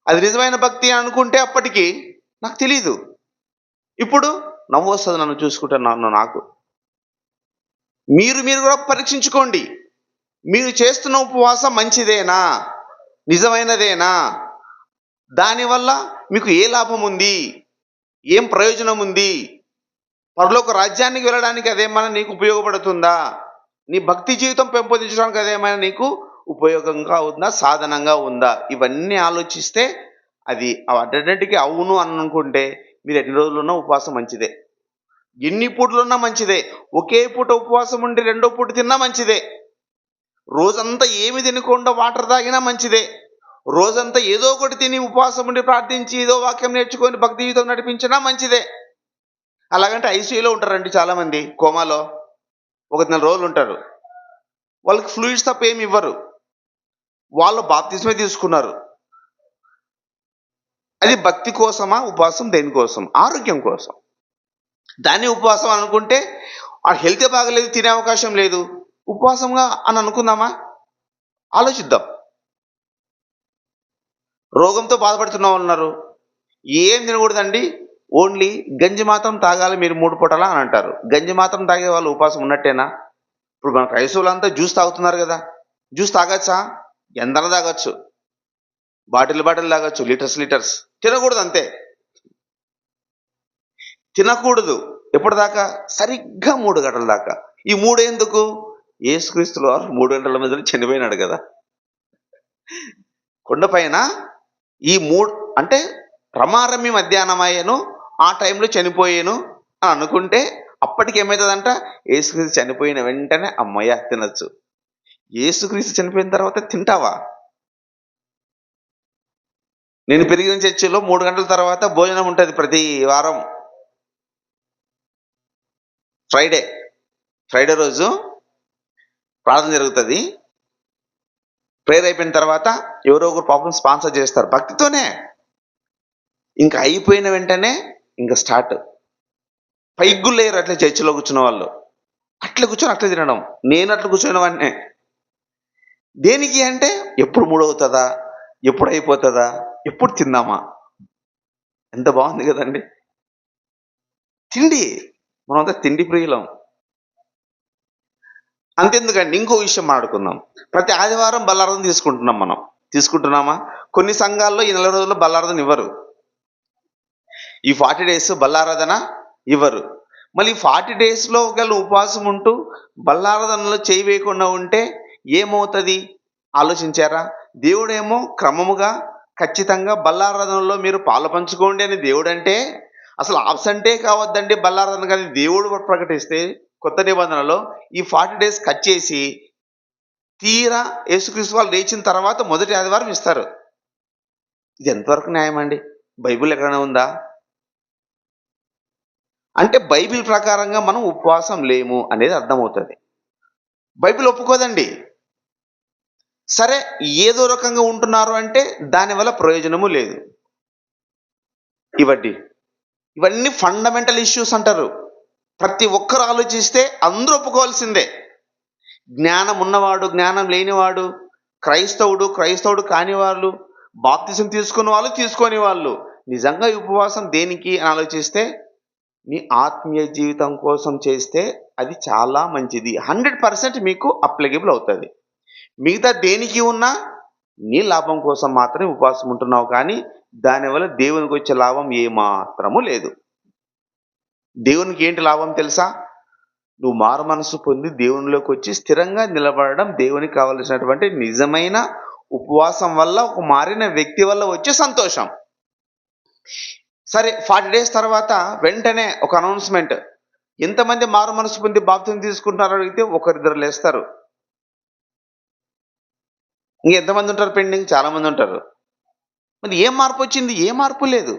అది నిజమైన భక్తి అనుకుంటే అప్పటికి నాకు తెలీదు. ఇప్పుడు నవ్వు వస్తుంది నన్ను చూసుకుంటే. నాకు మీరు కూడా పరీక్షించుకోండి. మీరు చేస్తున్న ఉపవాసం మంచిదేనా, నిజమైనదేనా? దానివల్ల మీకు ఏ లాభం ఉంది, ఏం ప్రయోజనం ఉంది? పరలోక రాజ్యానికి వెళ్ళడానికి అదేమైనా నీకు ఉపయోగపడుతుందా? నీ భక్తి జీవితం పెంపొందించడానికి అదేమైనా నీకు ఉపయోగంగా ఉందా, సాధనంగా ఉందా? ఇవన్నీ ఆలోచిస్తే అది వాటన్నిటికీ అవును అని అనుకుంటే మీరు ఎన్ని రోజులున్నా ఉపవాసం మంచిదే. ఎన్ని పూటలున్నా మంచిదే. ఒకే పూట ఉపవాసం ఉండి రెండో పూట తిన్నా మంచిదే. రోజంతా ఏమి తినకుండా వాటర్ తాగినా మంచిదే. రోజంతా ఏదో ఒకటి తిని ఉపవాసం ఉండి ప్రార్థించి ఏదో వాక్యం నేర్చుకొని భక్తి జీవితం నడిపించినా మంచిదే. అలాగంటే ఐసీయూలో ఉంటారండి చాలామంది కోమాలో. ఒక నెల రోజులు ఉంటారు. వాళ్ళకి ఫ్లూయిడ్స్ తప్ప ఏమి ఇవ్వరు. వాళ్ళు బాప్తిస్మే తీసుకున్నారు. అది భక్తి కోసమా? ఉపవాసం దేనికోసం? ఆరోగ్యం కోసం. దాన్ని ఉపవాసం అనుకుంటే ఆ హెల్తే బాగలేదు, తినే అవకాశం లేదు. ఉపవాసంగా అని అనుకుందామా? ఆలోచిద్దాం. రోగంతో బాధపడుతున్న వాళ్ళున్నారు. ఏం తినకూడదండి. ఓన్లీ గంజి మాత్రం తాగాలి మీరు 3 పూటలా అని అంటారు. గంజి మాత్రం తాగే వాళ్ళు ఉపవాసం ఉన్నట్టేనా? ఇప్పుడు మన క్రైస్తవులంతా జ్యూస్ తాగుతున్నారు గదా! జ్యూస్ తాగొచ్చా? ఎంతైనా తాగొచ్చు. బాటిల్ తాగొచ్చు. లీటర్స్. తినకూడదు అంతే. తినకూడదు. ఎప్పటిదాకా? సరిగ్గా 3 గంటల దాకా. ఈ 3 ఎందుకు? యేసుక్రీస్తుల వారు 3 గంటల మధ్యలో చనిపోయినాడు గదా! కొండపైన ఈ 3 అంటే రమారమి మధ్యాహ్నమయ్యెను, ఆ టైంలో చనిపోయాను అని అనుకుంటే అప్పటికి ఏమైతదంట? యేసుక్రీస్తు చనిపోయిన వెంటనే హమ్మయ్య! తినొచ్చు. యేసుక్రీస్తు చనిపోయిన తర్వాత తింటావా? నేను పెరిగిన చర్చిలో 3 గంటల తర్వాత భోజనం ఉంటది ప్రతి వారం. ఫ్రైడే. ఫ్రైడే రోజు ప్రార్థన జరుగుతది. ప్రేయర్ అయిపోయిన తర్వాత ఎవరో ఒకరు పాపం స్పాన్సర్ చేస్తారు. భక్తితోనే. ఇంక అయిపోయిన వెంటనే ఇంక స్టార్ట్. పైకి గూడా లేయరు అట్లే చర్చిలో కూర్చున్న వాళ్ళు. అట్లా కూర్చొని అట్లే తినడం. నేను అట్లా కూర్చున్న వాడినే. దేనికి అంటే ఎప్పుడు మూడవుతదా? ఎప్పుడు అయిపోతదా? ఎప్పుడు తిందామా? ఎంత బాగుంది గదండీ! తిండి. మనమంతా తిండి ప్రియులం. అంతెందుకండి ఇంకో విషయం మాట్లాడుకుందాం. ప్రతి ఆదివారం బల్లారదన తీసుకుంటున్నాం మనం. తీసుకుంటున్నామా? కొన్ని సంఘాల్లో ఈ నెల రోజుల్లో బల్లారదన ఇవ్వరు. ఈ 40 డేస్ బల్లారాధన ఇవ్వరు. మళ్ళీ 40 డేస్‌లో ఒకవేళ ఉపవాసం ఉంటూ బల్లారాధనలో చేయి వేయకుండా ఉంటే ఏమవుతది? ఆలోచించారా? దేవుడేమో క్రమముగా ఖచ్చితంగా బల్లారాధనలో మీరు పాలు పంచుకోండి అని దేవుడంటే, అసలు ఆబ్సెంటే కావద్దండి బల్లారాధన కానీ దేవుడు ప్రకటిస్తే కొత్త నిబంధనలో ఈ 40 డేస్ కట్ చేసి తీరా యేసుక్రీస్తు వాళ్ళు లేచిన తర్వాత మొదటి ఆదివారం ఇస్తారు. ఇది ఎంతవరకు న్యాయమండి? బైబిల్ ఎక్కడైనా ఉందా? అంటే బైబిల్ ప్రకారంగా మనం ఉపవాసం లేము అనేది అర్థమవుతది. బైబిల్ ఒప్పుకోదండి. సరే ఏదో రకంగా ఉంటున్నారు అంటే దానివల్ల ప్రయోజనము లేదు. ఇవడ్డి. ఇవన్నీ ఫండమెంటల్ ఇష్యూస్ అంటారు. ప్రతి ఒక్కరు ఆలోచిస్తే అందరూ ఒప్పుకోవాల్సిందే. జ్ఞానం ఉన్నవాడు, జ్ఞానం లేనివాడు, క్రైస్తవుడు కాని వాళ్ళు, బాప్తిసం తీసుకున్న వాళ్ళు, తీసుకోని వాళ్ళు. నిజంగా ఈ ఉపవాసం దేనికి అని ఆలోచిస్తే మీ ఆత్మీయ జీవితం కోసం చేస్తే అది చాలా మంచిది. 100% మీకు అప్లికేబుల్ అవుతది. మిగతా దేనికి ఉన్నా నీ లాభం కోసం మాత్రమే ఉపవాసం ఉంటున్నావు కానీ, దానివల్ల దేవునికొచ్చే లాభం ఏమాత్రము లేదు. దేవునికి ఏంటి లాభం తెలుసా? నువ్వు మారుమనస్సు పొంది దేవునిలోకొచ్చి స్థిరంగా నిలబడడం దేవునికి కావలసినటువంటి నిజమైన ఉపవాసం వల్ల, ఒక మారిన వ్యక్తి వల్ల వచ్చే సంతోషం. సరే 40 డేస్ తర్వాత వెంటనే ఒక అనౌన్స్‌మెంట్. ఎంతమంది మారు మనసు పొంది బాప్తిసం తీసుకుంటున్నారో అడిగితే ఒకరిద్దరు లేస్తారు. ఇంకెంతమంది ఉంటారు పెండింగ్? చాలా మంది ఉంటారు. మరి ఏం మార్పొచ్చింది? ఏ మార్పు లేదు.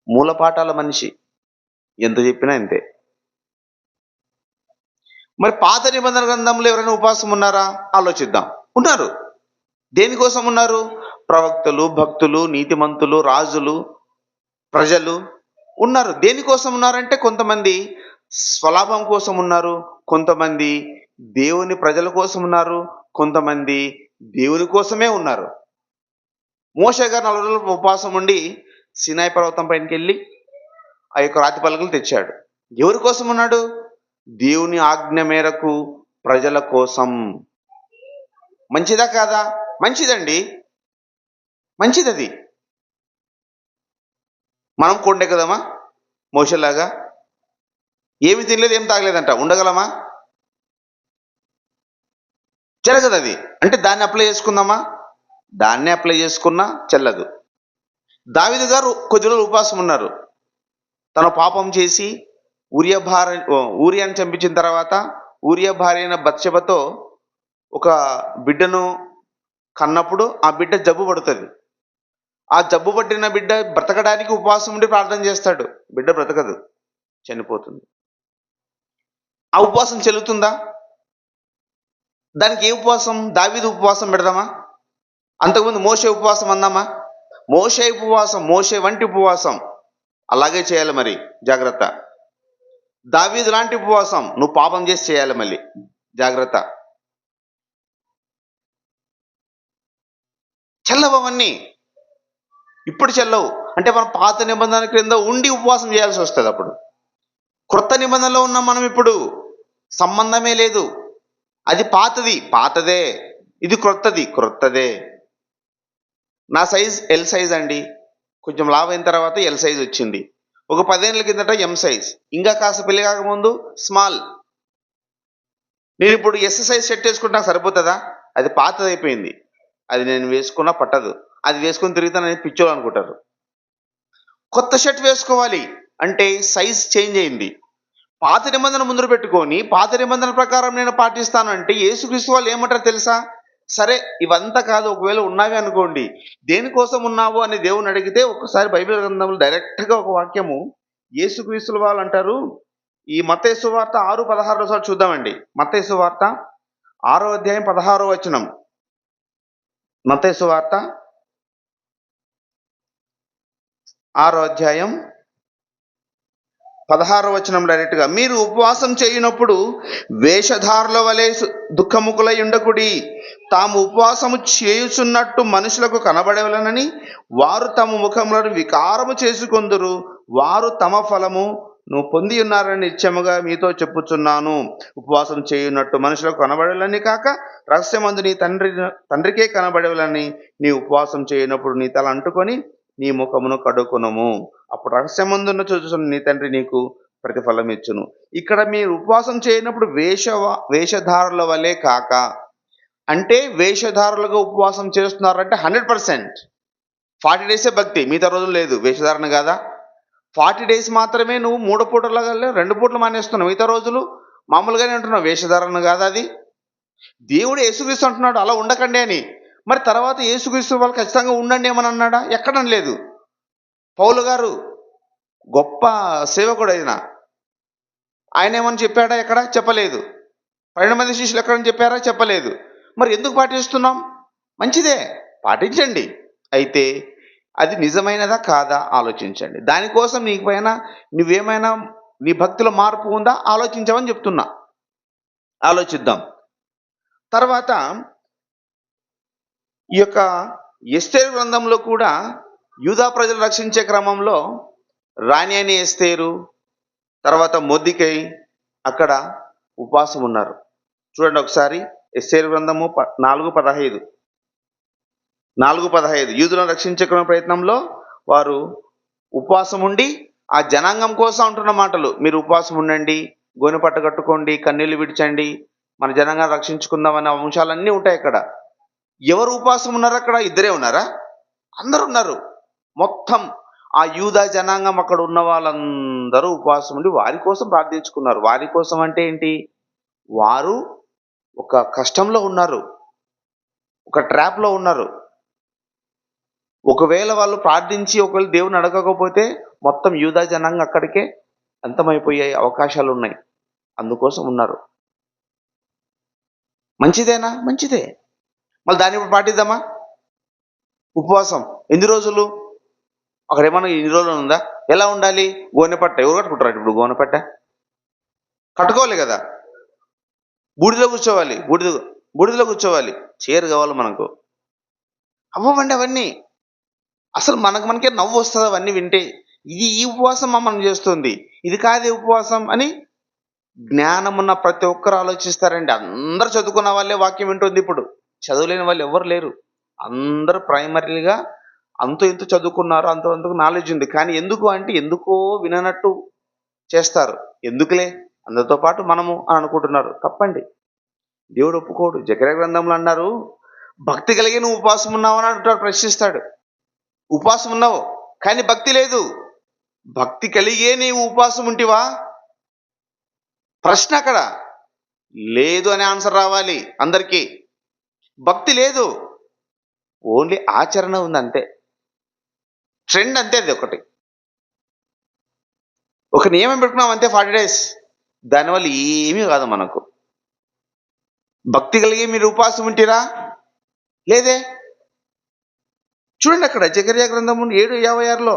మూలపాఠాల మనిషి. ఎంత చెప్పినా ఇంతే. మరి పాత నిబంధన గ్రంథంలో ఎవరైనా ఉపవాసం ఉన్నారా? ఆలోచిద్దాం. ఉన్నారు. దేనికోసం ఉన్నారు? ప్రవక్తలు, భక్తులు, నీతిమంతులు, రాజులు, ప్రజలు ఉన్నారు. దేనికోసం ఉన్నారంటే కొంతమంది స్వలాభం కోసం ఉన్నారు. కొంతమంది దేవుని ప్రజల కోసం ఉన్నారు. కొంతమంది దేవుని కోసమే ఉన్నారు. మోషే గారు 40 రోజులు ఉపవాసం ఉండి సీనాయి పర్వతం పైనకెళ్ళి ఆ యొక్క రాతి పలకలు తెచ్చాడు. ఎవరి కోసం ఉన్నాడు? దేవుని ఆజ్ఞ మేరకు ప్రజల కోసం. మంచిదా కాదా? మంచిదండి. మంచిదది. మనం కొండెక్కుదామా మోషేలాగా? ఏమి తినలేదు, ఏం తాగలేదంట. ఉండగలమా? జరగదది. అంటే దాన్ని అప్లై చేసుకుందామా? దాన్నే అప్లై చేసుకున్నా చెల్లదు. దావీదు గారు కొద్ది రోజులు ఉపవాసం ఉన్నారు. తను పాపం చేసి ఊరియాని చంపించిన తర్వాత ఊరియా భార్య అయిన బత్షెబతో ఒక బిడ్డను కన్నప్పుడు ఆ బిడ్డ జబ్బు పడుతుంది. ఆ జబ్బు పట్టిన బిడ్డ బ్రతకడానికి ఉపవాసం ఉండి ప్రార్థన చేస్తాడు. బిడ్డ బ్రతకదు, చనిపోతుంది. ఆ ఉపవాసం చెల్లుతుందా? దానికి ఏ ఉపవాసం? దావీదు ఉపవాసం పెడదామా? అంతకుముందు మోషే ఉపవాసం అందామా? మోషే ఉపవాసం, మోషే వంటి ఉపవాసం అలాగే చేయాలి. మరి జాగ్రత్త. దావీదు లాంటి ఉపవాసం నువ్వు పాపం చేసి చేయాలి. మళ్ళీ జాగ్రత్త. చెల్లవన్నీ ఇప్పుడు చెల్లవు. అంటే మనం పాత నిబంధన క్రింద ఉండి ఉపవాసం చేయాల్సి వస్తుంది. అప్పుడు క్రొత్త నిబంధనలో ఉన్నాం మనం. ఇప్పుడు సంబంధమే లేదు. అది పాతదే, ఇది క్రొత్తదే. నా సైజ్ ఎల్ సైజ్ అండి. కొంచెం లావ్ అయిన తర్వాత ఎల్ సైజ్ వచ్చింది. ఒక 10 ఏళ్ళ కిందట ఎం సైజ్, ఇంకా కాస్త పెళ్లి కాకముందు స్మాల్. నేను ఇప్పుడు ఎస్ సైజ్ షర్ట్ వేసుకుంటే నాకు సరిపోతుందా? అది పాతదైపోయింది. అది నేను వేసుకున్నా పట్టదు. అది వేసుకొని తిరిగితే నేను పిచ్చోలు అనుకుంటారు. కొత్త షర్ట్ వేసుకోవాలి అంటే సైజ్ చేంజ్ అయింది. పాత నిబంధన ముందు పెట్టుకొని పాత నిబంధన ప్రకారం నేను పాటిస్తాను అంటే యేసుక్రీస్తు వాళ్ళు ఏమంటారు తెలుసా? సరే ఇవంతా కాదు, ఒకవేళ ఉన్నావే అనుకోండి, దేనికోసం ఉన్నావు అని దేవుని అడిగితే ఒక్కసారి బైబిల్ గ్రంథంలో డైరెక్ట్గా ఒక వాక్యము యేసుక్రీస్తుల వాళ్ళు అంటారు. ఈ మత్తయి సువార్త 6:16 చూద్దామండి. మత్తయి సువార్త 6వ అధ్యాయం 16వ వచనం. మత్తయి సువార్త 6వ అధ్యాయం 16వ వచనం డైరెక్ట్గా, మీరు ఉపవాసం చేయనప్పుడు వేషధారుల వలె దుఃఖముకులై ఉండకుడి, తాము ఉపవాసము చేయుచున్నట్టు మనుషులకు కనబడవలనని వారు తమ ముఖములను వికారము చేసుకొందురు, వారు తమ ఫలము నువ్వు పొంది ఉన్నారని నిత్యముగా మీతో చెప్పుచున్నాను. ఉపవాసం చేయున్నట్టు మనుషులకు కనబడాలని కాక రహస్యమందు నీ తండ్రికే కనబడవలని నీ ఉపవాసం చేయనప్పుడు నీ తల అంటుకొని నీ ముఖమును కడుకొనుము, అప్పుడు రహస్యమందున్న చూచుచున్న నీ తండ్రి నీకు ప్రతిఫలం ఇచ్చును. ఇక్కడ మీరు ఉపవాసం చేయనప్పుడు వేషధారుల వలె కాక అంటే వేషధారులుగా ఉపవాసం చేస్తున్నారంటే 100% 40 డేసే భక్తి, మిగతా రోజులు లేదు. వేషధారణ కాదా? 40 డేస్ మాత్రమే నువ్వు 3 పూటలుగా 2 పూటలు మానేస్తున్నావు, మిగతా రోజులు మామూలుగానే ఉంటున్నావు. వేషధారణ కాదా అది? దేవుడు యేసుక్రీస్తు అంటున్నాడు అలా ఉండకండి అని. మరి తర్వాత యేసుక్రీస్తు వాళ్ళు ఖచ్చితంగా ఉండండి ఏమని అన్నాడా? ఎక్కడం లేదు. పౌలు గారు గొప్ప సేవకుడు, ఆయన ఏమని చెప్పాడా? ఎక్కడ చెప్పలేదు. 12 మంది శిష్యులు ఎక్కడని చెప్పారా? చెప్పలేదు. మరి ఎందుకు పాటిస్తున్నాం? మంచిదే, పాటించండి. అయితే అది నిజమైనదా కాదా ఆలోచించండి. దానికోసం నీకు పైన నువ్వేమైనా నీ భక్తిలో మార్పు ఉందా ఆలోచించమని చెప్తున్నా. ఆలోచిద్దాం. తర్వాత ఈ యొక్క ఎస్తేరు గ్రంథంలో కూడా యూదా ప్రజలు రక్షించే క్రమంలో రాణి అని ఎస్తేరు, తర్వాత మొర్దెకై అక్కడ ఉపవాసం ఉన్నారు. చూడండి ఒకసారి ఎస్తేరు గ్రంథము 4:15 యూదులను రక్షించే ప్రయత్నంలో వారు ఉపవాసం ఉండి ఆ జనాంగం కోసం అంటున్న మాటలు, మీరు ఉపవాసం ఉండండి, గోనె పట్ట కట్టుకోండి, కన్నీళ్లు విడిచండి, మన జనాంగాన్ని రక్షించుకుందాం అనే అంశాలన్నీ ఉంటాయి అక్కడ. ఎవరు ఉపవాసం ఉన్నారు అక్కడ? ఇద్దరే ఉన్నారా? అందరూ ఉన్నారు. మొత్తం ఆ యూదా జనాంగం అక్కడ ఉన్న వాళ్ళందరూ ఉపవాసం ఉండి వారి కోసం ప్రార్థించుకున్నారు. వారి కోసం అంటే ఏంటి? వారు ఒక కష్టంలో ఉన్నారు, ఒక ట్రాప్లో ఉన్నారు. ఒకవేళ వాళ్ళు ప్రార్థించి ఒకవేళ దేవుని అడగకపోతే మొత్తం యూదా జనాంగం అక్కడికే అంతమైపోయే అవకాశాలు ఉన్నాయి. అందుకోసం ఉన్నారు. మంచిదేనా? మంచిదే. మళ్ళీ దాన్ని ఇప్పుడు పాటిద్దామా? ఉపవాసం ఎన్ని రోజులు? అక్కడ ఏమన్నా ఇన్ని రోజులు ఉందా? ఎలా ఉండాలి? గోనె పట్ట ఎవరు కట్టుకుంటారు ఇప్పుడు? గోనె పట్ట కట్టుకోవాలి కదా. బూడిదలో కూర్చోవాలి, బూడిదలో కూర్చోవాలి. చీర కావాలి మనకు. అవ్వండి అవన్నీ. అసలు మనకే నవ్వు వస్తుంది అవన్నీ వింటే. ఇది ఈ ఉపవాసం మనం చేస్తుంది, ఇది కాదే ఉపవాసం అని జ్ఞానం ఉన్న ప్రతి ఒక్కరు ఆలోచిస్తారండి. అందరూ చదువుకున్న వాళ్ళే వాక్యం వింటుంది ఇప్పుడు. చదువులేని వాళ్ళు ఎవరు లేరు. అందరూ ప్రైమరీగా అంతో ఇంత చదువుకున్నారు, అంతకు నాలెడ్జ్ ఉంది. కానీ ఎందుకు అంటే ఎందుకో విననట్టు చేస్తారు. ఎందుకులే అందరితో పాటు మనము అని అనుకుంటున్నారు. తప్పండి. దేవుడు ఒప్పుకోడు. జకర్యా గ్రంథంలో అన్నారు, భక్తి కలిగి నువ్వు ఉపవాసం ఉన్నావు అని అంటాడు, ప్రశ్నిస్తాడు. ఉపవాసం ఉన్నావు కానీ భక్తి లేదు. భక్తి కలిగే నీవు ఉపవాసం ఉంటివా? ప్రశ్న అక్కడ. లేదు అనే ఆన్సర్ రావాలి అందరికీ. భక్తి లేదు. ఓన్లీ ఆచరణ ఉందంతే. ట్రెండ్ అంతే అది ఒకటి. ఒక నియమం పెట్టుకున్నాం అంతే 40 డేస్. దానివల్ల ఏమీ కాదు మనకు. భక్తి కలిగి మీరు ఉపవాసం ఉంటిరా? లేదే. చూడండి అక్కడ జకర్యా గ్రంథము 7:56లో.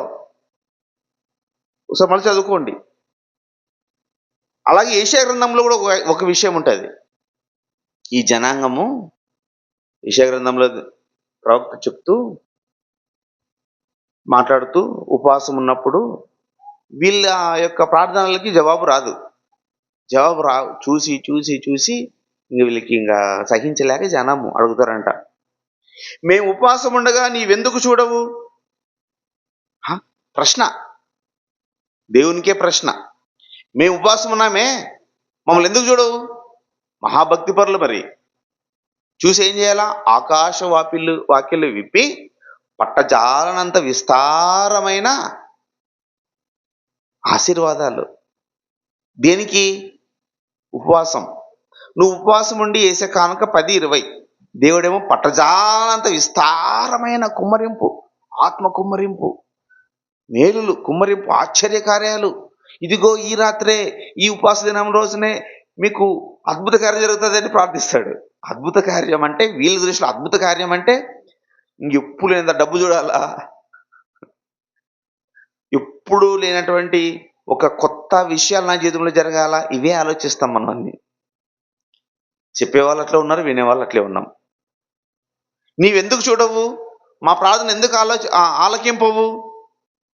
ఒకసారి మళ్ళీ చదువుకోండి. అలాగే యెషయా గ్రంథంలో కూడా ఒక విషయం ఉంటుంది. ఈ జనాంగము యెషయా గ్రంథంలో ప్రవక్త చెప్తూ మాట్లాడుతూ ఉపవాసం ఉన్నప్పుడు వీళ్ళ యొక్క ప్రార్థనలకి జవాబు రాదు. చూసి చూసి చూసి వీళ్ళకి ఇంకా సహించలేక జనము అడుగుతారంట, మేము ఉపవాసం ఉండగా నీవెందుకు చూడవు? ప్రశ్న, దేవునికే ప్రశ్న. మేము ఉపవాసం ఉన్నామే, మమ్మల్ని ఎందుకు చూడవు? మహాభక్తి పరులు మరి. చూసి ఏం చేయాలా? ఆకాశ వాక్యలు విప్పి పట్టజాలనంత విస్తారమైన ఆశీర్వాదాలు. దేనికి? ఉపవాసం. నువ్వు ఉపవాసం ఉండి వేసే కానుక 10-20. దేవుడేమో పట్టజాలంత విస్తారమైన కుమ్మరింపు, ఆత్మ కుమ్మరింపు, మేలులు కుమ్మరింపు, ఆశ్చర్యకార్యాలు. ఇదిగో ఈ రాత్రే, ఈ ఉపవాస దినం రోజునే మీకు అద్భుత కార్యం జరుగుతుందని ప్రార్థిస్తాడు. అద్భుత కార్యం అంటే వీళ్ళ దృష్టిలో అద్భుత కార్యం అంటే ఎప్పుడు లేనంత డబ్బు చూడాలా, ఎప్పుడు లేనటువంటి ఒక కొత్త విషయాలు నా జీవితంలో జరగాల, ఇవే ఆలోచిస్తాం మనం. అన్ని చెప్పేవాళ్ళు అట్లా ఉన్నారు, వినేవాళ్ళు అట్లే ఉన్నాం. నీవెందుకు చూడవు? మా ప్రార్థన ఎందుకు ఆలకింపవు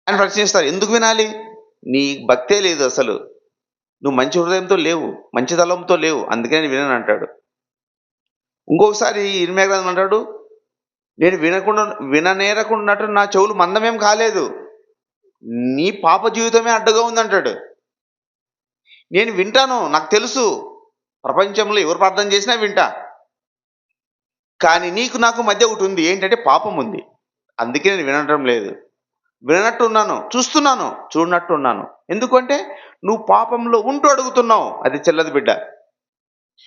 అని ప్రశ్నిస్తారు. ఎందుకు వినాలి? నీ భక్తే లేదు అసలు. నువ్వు మంచి హృదయంతో లేవు, మంచి తలంతో లేవు, అందుకే నేను వినను అంటాడు. ఇంకొకసారి ఇర్మియా గ్రంథం అంటాడు, నేను విననేరకుండా నా చెవులు మందమేం కాలేదు, నీ పాప జీవితమే అడ్డుగా ఉందంటాడు. నేను వింటాను, నాకు తెలుసు, ప్రపంచంలో ఎవరు ప్రార్థన చేసినా వింటా. కానీ నీకు నాకు మధ్య ఒకటి ఉంది, ఏంటంటే పాపం ఉంది. అందుకే నేను వినటం లేదు. వినట్టు ఉన్నాను, చూస్తున్నాను, చూడనట్టు ఉన్నాను. ఎందుకంటే నువ్వు పాపంలో ఉంటూ అడుగుతున్నావు, అది చెల్లదు బిడ్డ.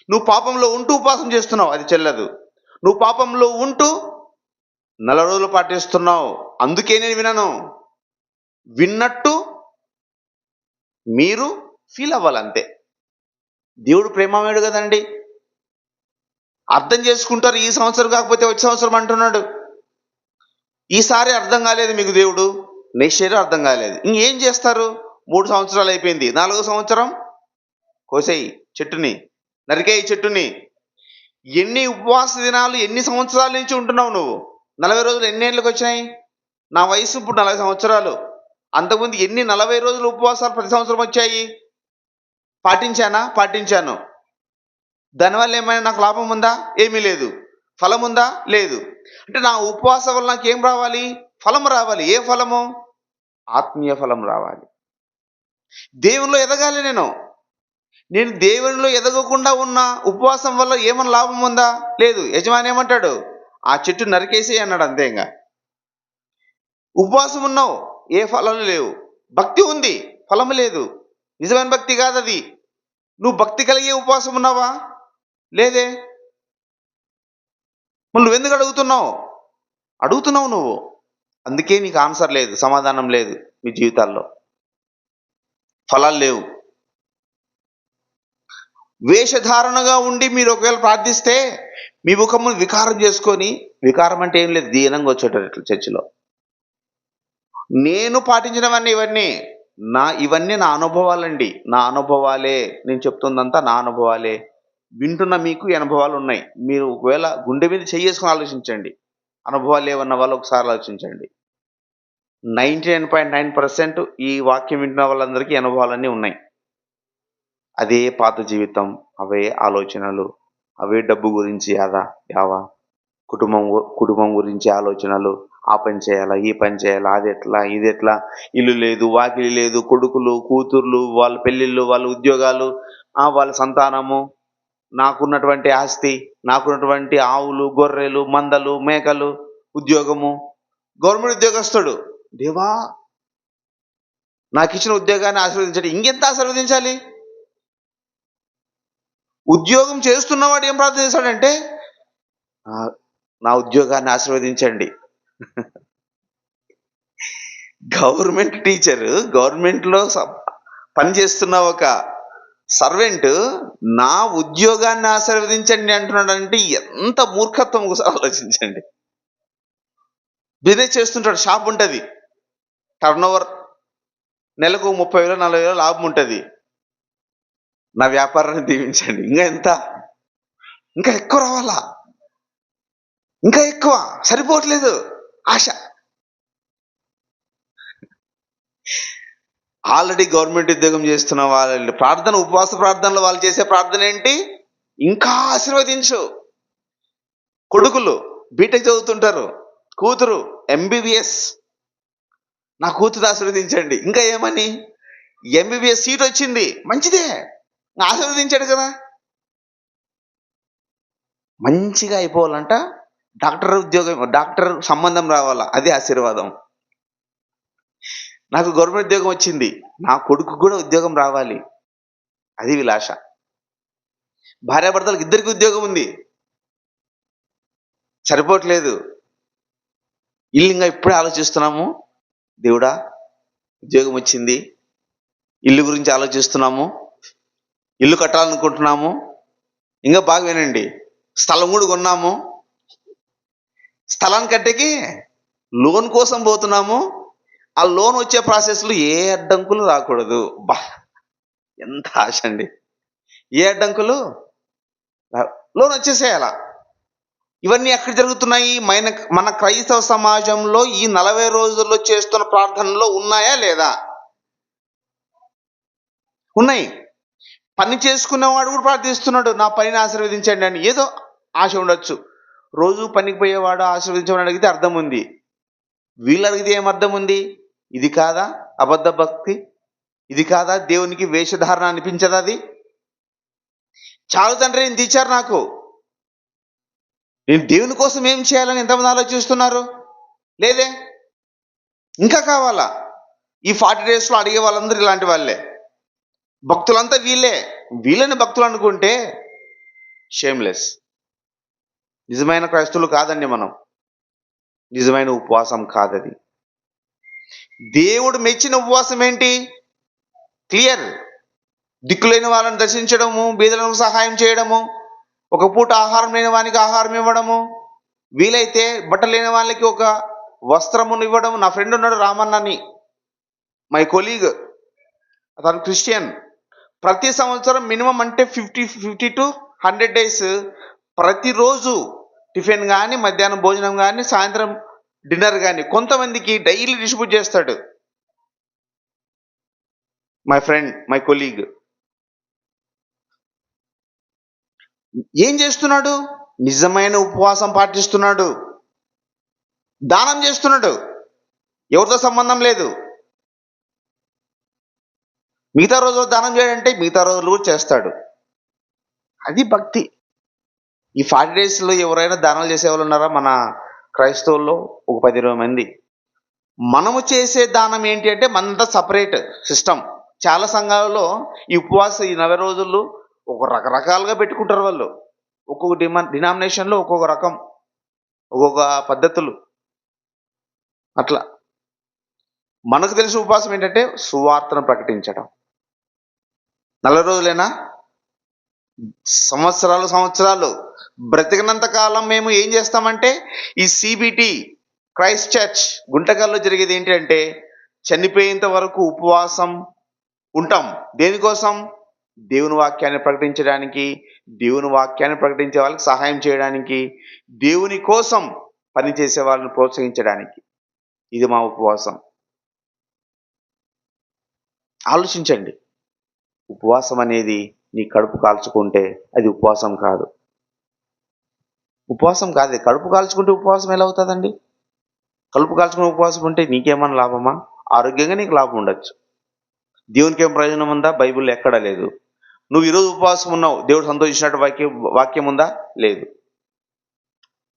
నువ్వు పాపంలో ఉంటూ ఉపవాసం చేస్తున్నావు, అది చెల్లదు. నువ్వు పాపంలో ఉంటూ 40 రోజులు పాటిస్తున్నావు, అందుకే నేను వినను. విన్నట్టు మీరు ఫీల్ అవ్వాలంతే. దేవుడు ప్రేమమేడు కదండి. అర్థం చేసుకుంటారు, ఈ సంవత్సరం కాకపోతే వచ్చే సంవత్సరం అంటున్నాడు. ఈసారి అర్థం కాలేదు మీకు దేవుడు, నెక్స్ట్ ఇయర్ అర్థం కాలేదు, ఇంకేం చేస్తారు? 3 సంవత్సరాలు అయిపోయింది, 4వ సంవత్సరం కోసేయి చెట్టుని, నరికేయి చెట్టుని. ఎన్ని ఉపవాస దినాలు, ఎన్ని సంవత్సరాల నుంచి ఉంటున్నావు నువ్వు? 40 రోజులు ఎన్ని ఏళ్ళకి వచ్చినాయి? నా వయసు ఇప్పుడు 40 సంవత్సరాలు. అంతకుముందు ఎన్ని 40 రోజులు ఉపవాసాలు ప్రతి సంవత్సరం వచ్చాయి? పాటించాను. దానివల్ల ఏమైనా నాకు లాభం ఉందా? ఏమీ లేదు. ఫలం ఉందా? లేదు. అంటే నా ఉపవాసం వల్ల నాకేం రావాలి? ఫలం రావాలి. ఏ ఫలము? ఆత్మీయ ఫలం రావాలి. దేవునిలో ఎదగాలి. నేను దేవునిలో ఎదగకుండా ఉన్న ఉపవాసం వల్ల ఏమైనా లాభం ఉందా? లేదు. యజమాని ఏమంటాడు? ఆ చెట్టు నరికేసి అన్నాడు, అంతే. ఇంకా ఉపవాసం ఉన్నావు, ఏ ఫలాలు లేవు. భక్తి ఉంది, ఫలము లేదు. నిజమైన భక్తి కాదు అది. నువ్వు భక్తి కలిగే ఉపవాసం ఉన్నావా? లేదే. నువ్వెందుకు అడుగుతున్నావు నువ్వు. అందుకే నీకు ఆన్సర్ లేదు, సమాధానం లేదు. మీ జీవితాల్లో ఫలాలు లేవు. వేషధారణగా ఉండి మీరు ఒకవేళ ప్రార్థిస్తే మీ ముఖమును వికారం చేసుకొని, వికారం అంటే ఏం లేదు, దీనంగా వచ్చేటారు ఇట్లా చర్చిలో. నేను పాటించినవన్నీ ఇవన్నీ నా అనుభవాలండి, నా అనుభవాలే. నేను చెప్తుందంతా నా అనుభవాలే. వింటున్న మీకు అనుభవాలు ఉన్నాయి. మీరు ఒకవేళ గుండె మీద చేసుకుని ఆలోచించండి. అనుభవాలు ఏమన్న వాళ్ళు ఒకసారి ఆలోచించండి. 99.9% ఈ వాక్యం వింటున్న వాళ్ళందరికీ అనుభవాలన్నీ ఉన్నాయి. అదే పాత జీవితం, అవే ఆలోచనలు, అవే డబ్బు గురించి యావా, కుటుంబం గురించి ఆలోచనలు. ఆ పని చేయాలా, ఈ పని చేయాలా, అది ఎట్లా, ఇది ఎట్లా, ఇల్లు లేదు, వాకిలి లేదు, కొడుకులు, కూతుర్లు, వాళ్ళ పెళ్ళిళ్ళు, వాళ్ళ ఉద్యోగాలు, వాళ్ళ సంతానము, నాకున్నటువంటి ఆస్తి, నాకున్నటువంటి ఆవులు, గొర్రెలు, మందలు, మేకలు, ఉద్యోగము, గవర్నమెంట్ ఉద్యోగస్తుడు. దేవా, నాకు ఇచ్చిన ఉద్యోగాన్ని ఆశీర్వదించండి. ఇంకెంత ఆశీర్వదించాలి? ఉద్యోగం చేస్తున్నవాడు ఏం ప్రార్థన చేశాడంటే, నా ఉద్యోగాన్ని ఆశీర్వదించండి. గవర్నమెంట్ టీచరు, గవర్నమెంట్లో పనిచేస్తున్న ఒక సర్వెంట్ నా ఉద్యోగాన్ని ఆశీర్వదించండి అంటున్నాడంటే ఎంత మూర్ఖత్వం ఒకసారి ఆలోచించండి. బిజినెస్ చేస్తుంటాడు, షాప్ ఉంటుంది, టర్నోవర్ నెలకు 30,000 40,000 లాభం ఉంటుంది. నా వ్యాపారాన్ని దీవించండి. ఇంకా ఎంత? ఇంకా ఎక్కువ రావాలా, ఇంకా ఎక్కువ, సరిపోవట్లేదు ఆశ. ఆల్రెడీ గవర్నమెంట్ ఉద్యోగం చేస్తున్న వాళ్ళు ప్రార్థన, ఉపవాస ప్రార్థనలో వాళ్ళు చేసే ప్రార్థన ఏంటి? ఇంకా ఆశీర్వదించు. కొడుకులు బీటెక్ చదువుతుంటారు, కూతురు ఎంబీబీఎస్, నా కూతురు ఆశీర్వదించండి. ఇంకా ఏమని? ఎంబీబీఎస్ సీట్ వచ్చింది, మంచిదే, ఆశీర్వదించాడు కదా. మంచిగా అయిపోవాలంట, డాక్టర్ ఉద్యోగం, డాక్టర్ సంబంధం రావాలా, అది ఆశీర్వాదం. నాకు గవర్నమెంట్ ఉద్యోగం వచ్చింది, నా కొడుకు కూడా ఉద్యోగం రావాలి, అది విలాస. భార్యాభర్తలకు ఇద్దరికి ఉద్యోగం ఉంది, సరిపోవట్లేదు, ఇల్లు ఇంకా ఇప్పుడే ఆలోచిస్తున్నాము, దేవుడా ఉద్యోగం వచ్చింది, ఇల్లు గురించి ఆలోచిస్తున్నాము, ఇల్లు కట్టాలనుకుంటున్నాము, ఇంకా బాగా వినండి, స్థలం కూడా కొన్నాము, స్థలాన్ని కట్టేకి లోన్ కోసం పోతున్నాము, ఆ లోన్ వచ్చే ప్రాసెస్లో ఏ అడ్డంకులు రాకూడదు. బా, ఎంత ఆశ అండి. ఏ అడ్డంకులు, లోన్ వచ్చేసేయాల. ఇవన్నీ ఎక్కడ జరుగుతున్నాయి? మన క్రైస్తవ సమాజంలో ఈ 40 రోజుల్లో చేస్తున్న ప్రార్థనలో ఉన్నాయా లేదా? ఉన్నాయి. పని చేసుకునేవాడు కూడా ప్రార్థిస్తున్నాడు, నా పనిని ఆశీర్వదించండి అని. ఏదో ఆశ ఉండొచ్చు. రోజు పనికి పోయేవాడు ఆశీర్వదించమని అడిగితే అర్థం ఉంది, వీళ్ళు అడిగితే ఏమర్థం ఉంది? ఇది కాదా అబద్ధ భక్తి? ఇది కాదా దేవునికి వేషధారణ అనిపించదా? అది చాలు తండ్రి, నేను తెచ్చారు నాకు, నేను దేవుని కోసం ఏం చేయాలని ఎంతమంది ఆలోచిస్తున్నారు? లేదే, ఇంకా కావాలా? ఈ 40 డేస్లో అడిగే వాళ్ళందరూ ఇలాంటి వాళ్ళే, భక్తులంతా వీళ్ళని భక్తులు అనుకుంటే షేమ్లెస్. నిజమైన క్రైస్తవులు కాదండి మనం, నిజమైన ఉపవాసం కాదది. దేవుడు మెచ్చిన ఉపవాసం ఏంటి? క్లియర్. దిక్కులేని వాళ్ళని దర్శించడము, బీదలకు సహాయం చేయడము, ఒక పూట ఆహారం లేని వానికి ఆహారం ఇవ్వడము, వీలైతే బట్టలు లేని వాళ్ళకి ఒక వస్త్రమును ఇవ్వడం. నా ఫ్రెండ్ ఉన్నాడు రామన్న అని, మై కొలీగ్, అతను క్రిస్టియన్. ప్రతి సంవత్సరం మినిమం అంటే 50 to 100 డేస్ ప్రతిరోజు టిఫిన్ కానీ, మధ్యాహ్నం భోజనం కానీ, సాయంత్రం డిన్నర్ కానీ కొంతమందికి డైలీ డిస్ట్రిబ్యూట్ చేస్తాడు. My friend, my colleague. ఏం చేస్తున్నాడు? నిజమైన ఉపవాసం పాటిస్తున్నాడు, దానం చేస్తున్నాడు, ఎవరితో సంబంధం లేదు. మిగతా రోజులు దానం చేయాలంటే మిగతా రోజులు కూడా చేస్తాడు, అది భక్తి. ఈ 40 డేస్లో ఎవరైనా దానాలు చేసేవాళ్ళు ఉన్నారా? మన క్రైస్తవుల్లో ఒక 10-20 మంది. మనము చేసే దానం ఏంటి అంటే మనంతా సపరేట్ సిస్టమ్. చాలా సంఘాలలో ఈ ఉపవాసం ఈ 40 రోజులు ఒక రకరకాలుగా పెట్టుకుంటారు వాళ్ళు. ఒక్కొక్క డినామినేషన్లో ఒక్కొక్క రకం, ఒక్కొక్క పద్ధతులు అట్లా. మనకు తెలిసిన ఉపవాసం ఏంటంటే సువార్తను ప్రకటించడం. 40 రోజులేనా? సంవత్సరాలు బ్రతికినంత కాలం మేము ఏం చేస్తామంటే, ఈ సిబిటి క్రైస్ట్ చర్చ్ గుంటకల్లో జరిగేది ఏంటి అంటే, చనిపోయేంత వరకు ఉపవాసం ఉంటాం. దేనికోసం? దేవుని వాక్యాన్ని ప్రకటించడానికి, దేవుని వాక్యాన్ని ప్రకటించే వాళ్ళకి సహాయం చేయడానికి, దేవుని కోసం పనిచేసే వాళ్ళని ప్రోత్సహించడానికి. ఇది మా ఉపవాసం. ఆలోచించండి, ఉపవాసం అనేది నీ కడుపు కాల్చుకుంటే అది ఉపవాసం కాదు. ఉపవాసం కాదే, కడుపు కాల్చుకుంటే ఉపవాసం ఎలా అవుతుందండి? కడుపు కాల్చుకుని ఉపవాసం ఉంటే నీకేమన్నా లాభమా? ఆరోగ్యంగా నీకు లాభం ఉండొచ్చు, దేవునికి ఏం ప్రయోజనం ఉందా? బైబిల్లో ఎక్కడా లేదు. నువ్వు ఈరోజు ఉపవాసం ఉన్నావు, దేవుడు సంతోషించినట్టు వాక్యం ఉందా? లేదు.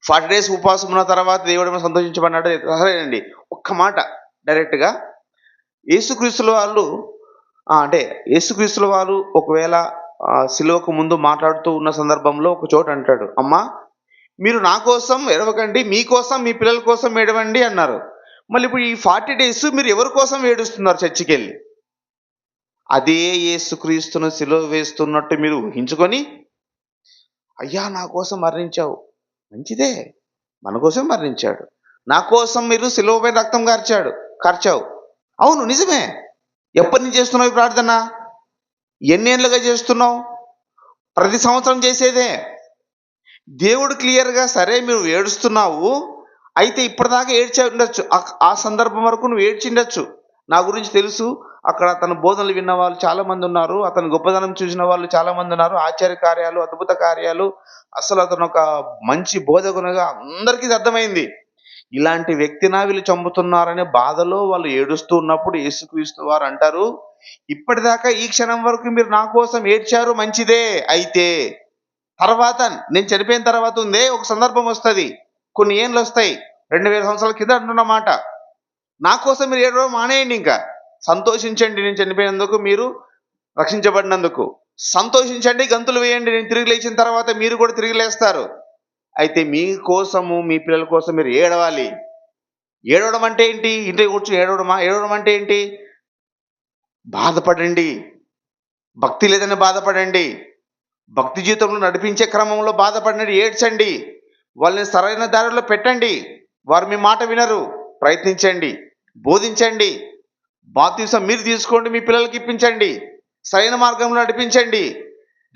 40 డేస్ ఉపవాసం ఉన్న తర్వాత దేవుడు ఏమైనా సంతోషించమన్నాడు? సరేనండి, ఒక్క మాట డైరెక్ట్గా, యేసుక్రీస్తుల వాళ్ళు అంటే యేసుక్రీస్తుల వారు ఒకవేళ సిలువకు ముందు మాట్లాడుతూ ఉన్న సందర్భంలో ఒక చోట అంటాడు, అమ్మా మీరు నా కోసం ఏడవకండి, మీకోసం మీ పిల్లల కోసం ఏడవండి అన్నారు. మళ్ళీ ఇప్పుడు ఈ 40 డేస్ మీరు ఎవరి కోసం ఏడుస్తున్నారు చర్చికెళ్ళి? అదే యేసుక్రీస్తును సిలువ వేస్తున్నట్టు మీరు ఊహించుకొని, అయ్యా నా కోసం మరణించావు, మంచిదే, మన కోసం మరణించాడు, నా కోసం మీరు సిలువపై రక్తం కార్చావు, అవును నిజమే. ఎప్పటి నుంచి చేస్తున్నావు ఈ ప్రార్థన? ఎన్నేళ్ళుగా చేస్తున్నావు? ప్రతి సంవత్సరం చేసేదే. దేవుడు క్లియర్‌గా సరే నువ్వు ఏడుస్తున్నావు, అయితే ఇప్పటిదాకా ఏడ్చే ఉండొచ్చు. ఆ సందర్భం వరకు నువ్వు ఏడ్చిండొచ్చు. నా గురించి తెలుసు. అక్కడ అతని బోధనలు విన్న వాళ్ళు చాలామంది ఉన్నారు. అతని గొప్పదనం చూసిన వాళ్ళు చాలామంది ఉన్నారు. ఆశ్చర్య కార్యాలు, అద్భుత కార్యాలు, అసలు అతను ఒక మంచి బోధకునిగా అందరికీ ఇది అర్థమైంది. ఇలాంటి వ్యక్తినా వీళ్ళు చంపుతున్నారనే బాధలో వాళ్ళు ఏడుస్తూ ఉన్నప్పుడు యేసుక్రీస్తు వారు అంటారు, ఇప్పటిదాకా ఈ క్షణం వరకు మీరు నా కోసం ఏడ్చారు మంచిదే. అయితే తర్వాత నేను చనిపోయిన తర్వాత ఉందే ఒక సందర్భం వస్తది. కొన్ని ఏండ్లొస్తాయి. 2000 సంవత్సరాల కింద అంటున్నమాట. నా కోసం మీరు ఏడవడం మానేయండి ఇంకా. సంతోషించండి నేను చనిపోయినందుకు, మీరు రక్షించబడినందుకు. సంతోషించండి, గంతులు వేయండి. నేను తిరిగి లేచిన తర్వాత మీరు కూడా తిరిగి లేస్తారు. అయితే మీ కోసము, మీ పిల్లల కోసం మీరు ఏడవాలి. ఏడవడం అంటే ఏంటి? ఇంట్లో కూర్చొని ఏడవడమా? ఏడవడం అంటే ఏంటి? బాధపడండి. భక్తి లేదని బాధపడండి. భక్తి జీవితంలో నడిపించే క్రమంలో బాధపడినట్టు ఏడ్చండి. వాళ్ళని సరైన దారిలో పెట్టండి. వారు మీ మాట వినరు. ప్రయత్నించండి, బోధించండి. బాప్తిసం మీరు తీసుకోండి, మీ పిల్లలకి ఇప్పించండి. సరైన మార్గంలో నడిపించండి.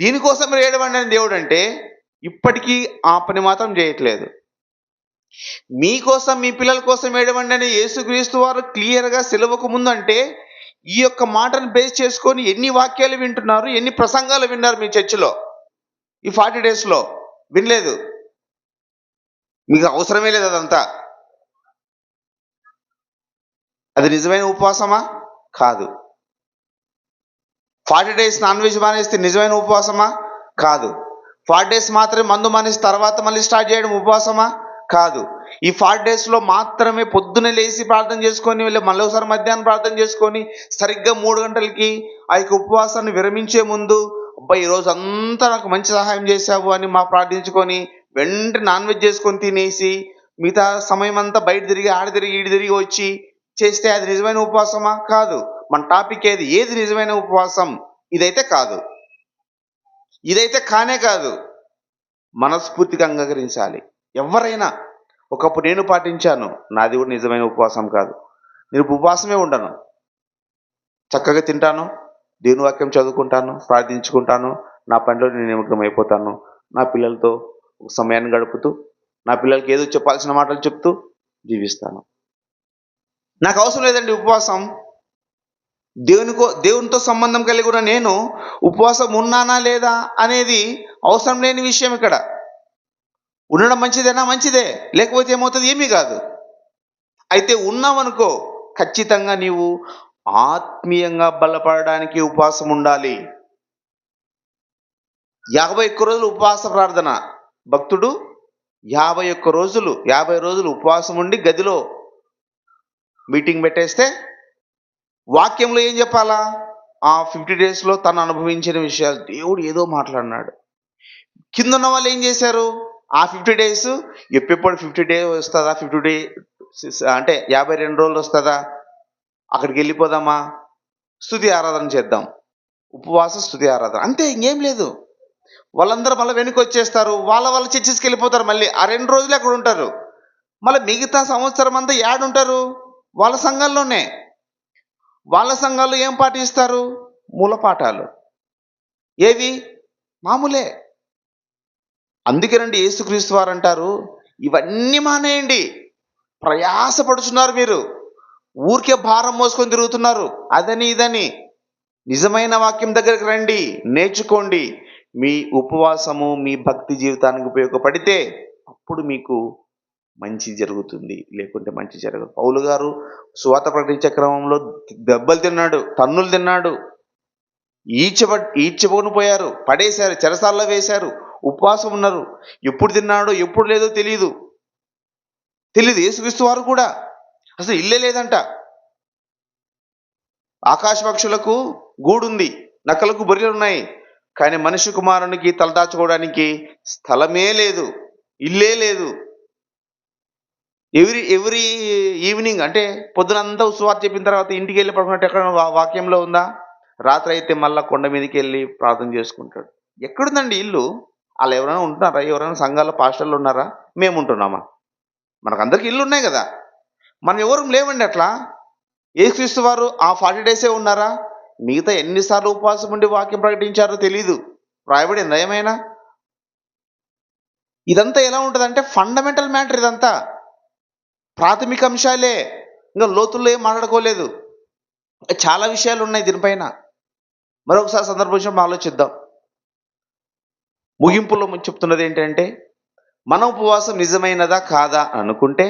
దీనికోసం మీరు ఏడవండి అని దేవుడు అంటే, ఇప్పటికీ ఆ పని మాత్రం చేయట్లేదు. మీకోసం, మీ పిల్లల కోసం ఏడవండి అని యేసుక్రీస్తు వారు క్లియర్‌గా సిలువకు ముందు అంటే, ఈ యొక్క మాటను బేస్ చేసుకొని ఎన్ని వాక్యాలు వింటున్నారు, ఎన్ని ప్రసంగాలు విన్నారు మీ చర్చిలో ఈ 40 డేస్‌లో? వినలేదు. మీకు అవసరమే లేదు అదంతా. అది నిజమైన ఉపవాసమా? కాదు. 40 డేస్ నాన్ వెజ్ మానేస్తే నిజమైన ఉపవాసమా? కాదు. 40 డేస్ మాత్రమే మందు మానేసి తర్వాత మళ్ళీ స్టార్ట్ చేయడం ఉపవాసమా? కాదు. ఈ 40 డేస్‌లో మాత్రమే పొద్దున్నే లేసి ప్రార్థన చేసుకొని, మళ్ళీ ఒకసారి మధ్యాహ్నం ప్రార్థన చేసుకొని, సరిగ్గా 3 గంటలకి ఆ యొక్క ఉపవాసాన్ని విరమించే ముందు, అబ్బా! ఈరోజంతా నాకు మంచి సహాయం చేశావు అని ప్రార్థించుకొని, వెంటనే నాన్ వెజ్ చేసుకొని తినేసి, మిగతా సమయమంతా బయట తిరిగి, ఆడ తిరిగి, ఈడ తిరిగి వచ్చి చేస్తే అది నిజమైన ఉపవాసమా? కాదు. మన టాపిక్ ఏది నిజమైన ఉపవాసం? ఇదైతే కాదు. ఇదైతే కానే కాదు. మనస్ఫూర్తిగా అంగీకరించాలి. ఎవ్వరైనా ఒకప్పుడు నేను పాటించాను. నాది కూడా నిజమైన ఉపవాసం కాదు. నేను ఉపవాసమే ఉండను. చక్కగా తింటాను, దేవుని వాక్యం చదువుకుంటాను, ప్రార్థించుకుంటాను, నా పనిలో నేను నిమగ్నమైపోతాను. నా పిల్లలతో సమయాన్ని గడుపుతూ, నా పిల్లలకి ఏదో చెప్పాల్సిన మాటలు చెప్తూ జీవిస్తాను. నాకు అవసరం లేదండి ఉపవాసం. దేవునితో సంబంధం కలిగి ఉన్న నేను ఉపవాసం ఉన్నానా లేదా అనేది అవసరం లేని విషయం ఇక్కడ. ఉండడం మంచిదేనా? మంచిదే. లేకపోతే ఏమవుతుంది? ఏమీ కాదు. అయితే ఉన్నావనుకో, ఖచ్చితంగా నీవు ఆత్మీయంగా బలపడడానికి ఉపవాసం ఉండాలి. 51 రోజులు ఉపవాస ప్రార్థన. భక్తుడు 50 రోజులు ఉపవాసం ఉండి గదిలో మీటింగ్ పెట్టేస్తే, వాక్యంలో ఏం చెప్పాలా? ఆ 50 డేస్‌లో తను అనుభవించిన విషయాలు దేవుడు ఏదో మాట్లాడినాడు. కిందున్న వాళ్ళు ఏం చేశారు? ఆ 50 డేస్ ఎప్పుడెప్పుడు 50 డే వస్తదా? 50 డే అంటే 52 రోజులు వస్తదా? అక్కడికి వెళ్ళిపోదామా? స్తుతి ఆరాధన చేద్దాం. ఉపవాస స్తుతి ఆరాధన. అంతే, ఇంకేం లేదు. వాళ్ళందరూ మళ్ళీ వెనక్కొచ్చేస్తారు. వాళ్ళ చర్చెస్‌కి వెళ్ళిపోతారు మళ్ళీ. ఆ 2 రోజులే అక్కడ ఉంటారు. మళ్ళీ మిగతా సంవత్సరం అంతా ఏడుంటారు? వాళ్ళ సంఘాల్లోనే. వాళ్ళ సంఘాల్లో ఏం పాటిస్తారు? మూల పాఠాలు. ఏవి? మామూలే. అందుకేనండి యేసుక్రీస్తు వారు అంటారు, ఇవన్నీ మానేయండి. ప్రయాసపడుతున్నారు మీరు. ఊరికే భారం మోసుకొని తిరుగుతున్నారు. అదని ఇదని. నిజమైన వాక్యం దగ్గరికి రండి, నేర్చుకోండి. మీ ఉపవాసము మీ భక్తి జీవితానికి ఉపయోగపడితే అప్పుడు మీకు మంచి జరుగుతుంది. లేకుంటే మంచి జరగదు. పౌలు గారు సువార్త ప్రకటించే క్రమంలో దెబ్బలు తిన్నాడు, తన్నులు తిన్నాడు, ఈడ్చబోను పోయారు, పడేశారు, చెరసాల్లో వేశారు, ఉపవాసం ఉన్నారు. ఎప్పుడు తిన్నాడో ఎప్పుడు లేదో తెలియదు. యేసుక్రీస్తు వారు కూడా అసలు ఇల్లే లేదంట. ఆకాశ పక్షులకు గూడుంది, నక్కలకు బొరియలు ఉన్నాయి, కానీ మనిషి కుమారునికి తలదాచుకోవడానికి స్థలమే లేదు, ఇల్లే లేదు. ఎవ్రీ ఈవినింగ్ అంటే పొద్దునంతా సువార్త చెప్పిన తర్వాత ఇంటికి వెళ్ళి పడుకున్నట్టు ఎక్కడ వాక్యంలో ఉందా? రాత్రి అయితే మళ్ళా కొండ మీదకి వెళ్ళి ప్రార్థన చేసుకుంటాడు. ఎక్కడుందండి ఇల్లు? అలా ఎవరైనా ఉంటున్నారా? ఎవరైనా సంఘాల్లో పాస్టర్లు ఉన్నారా? మేము ఉంటున్నామా? మనకందరికి ఇల్లు ఉన్నాయి కదా. మనం ఎవరు లేవండి అట్లా. యేసుక్రీస్తు వారు ఆ 40 డేసే ఉన్నారా? మిగతా ఎన్నిసార్లు ఉపవాసం ఉండి వాక్యం ప్రకటించారో తెలీదు. రాయబడిందా ఏమైనా? ఇదంతా ఎలా ఉంటదంటే ఫండమెంటల్ మ్యాటర్ ఇదంతా. ప్రాథమిక అంశాలే. ఇంకా లోతుల్లో ఏం మాట్లాడుకోలేదు. చాలా విషయాలు ఉన్నాయి దీనిపైన. మరొకసారి సందర్భం వచ్చినప్పుడు ఆలోచిద్దాం. ముగింపులో చెప్తున్నది ఏంటంటే, మన ఉపవాసం నిజమైనదా కాదా అనుకుంటే,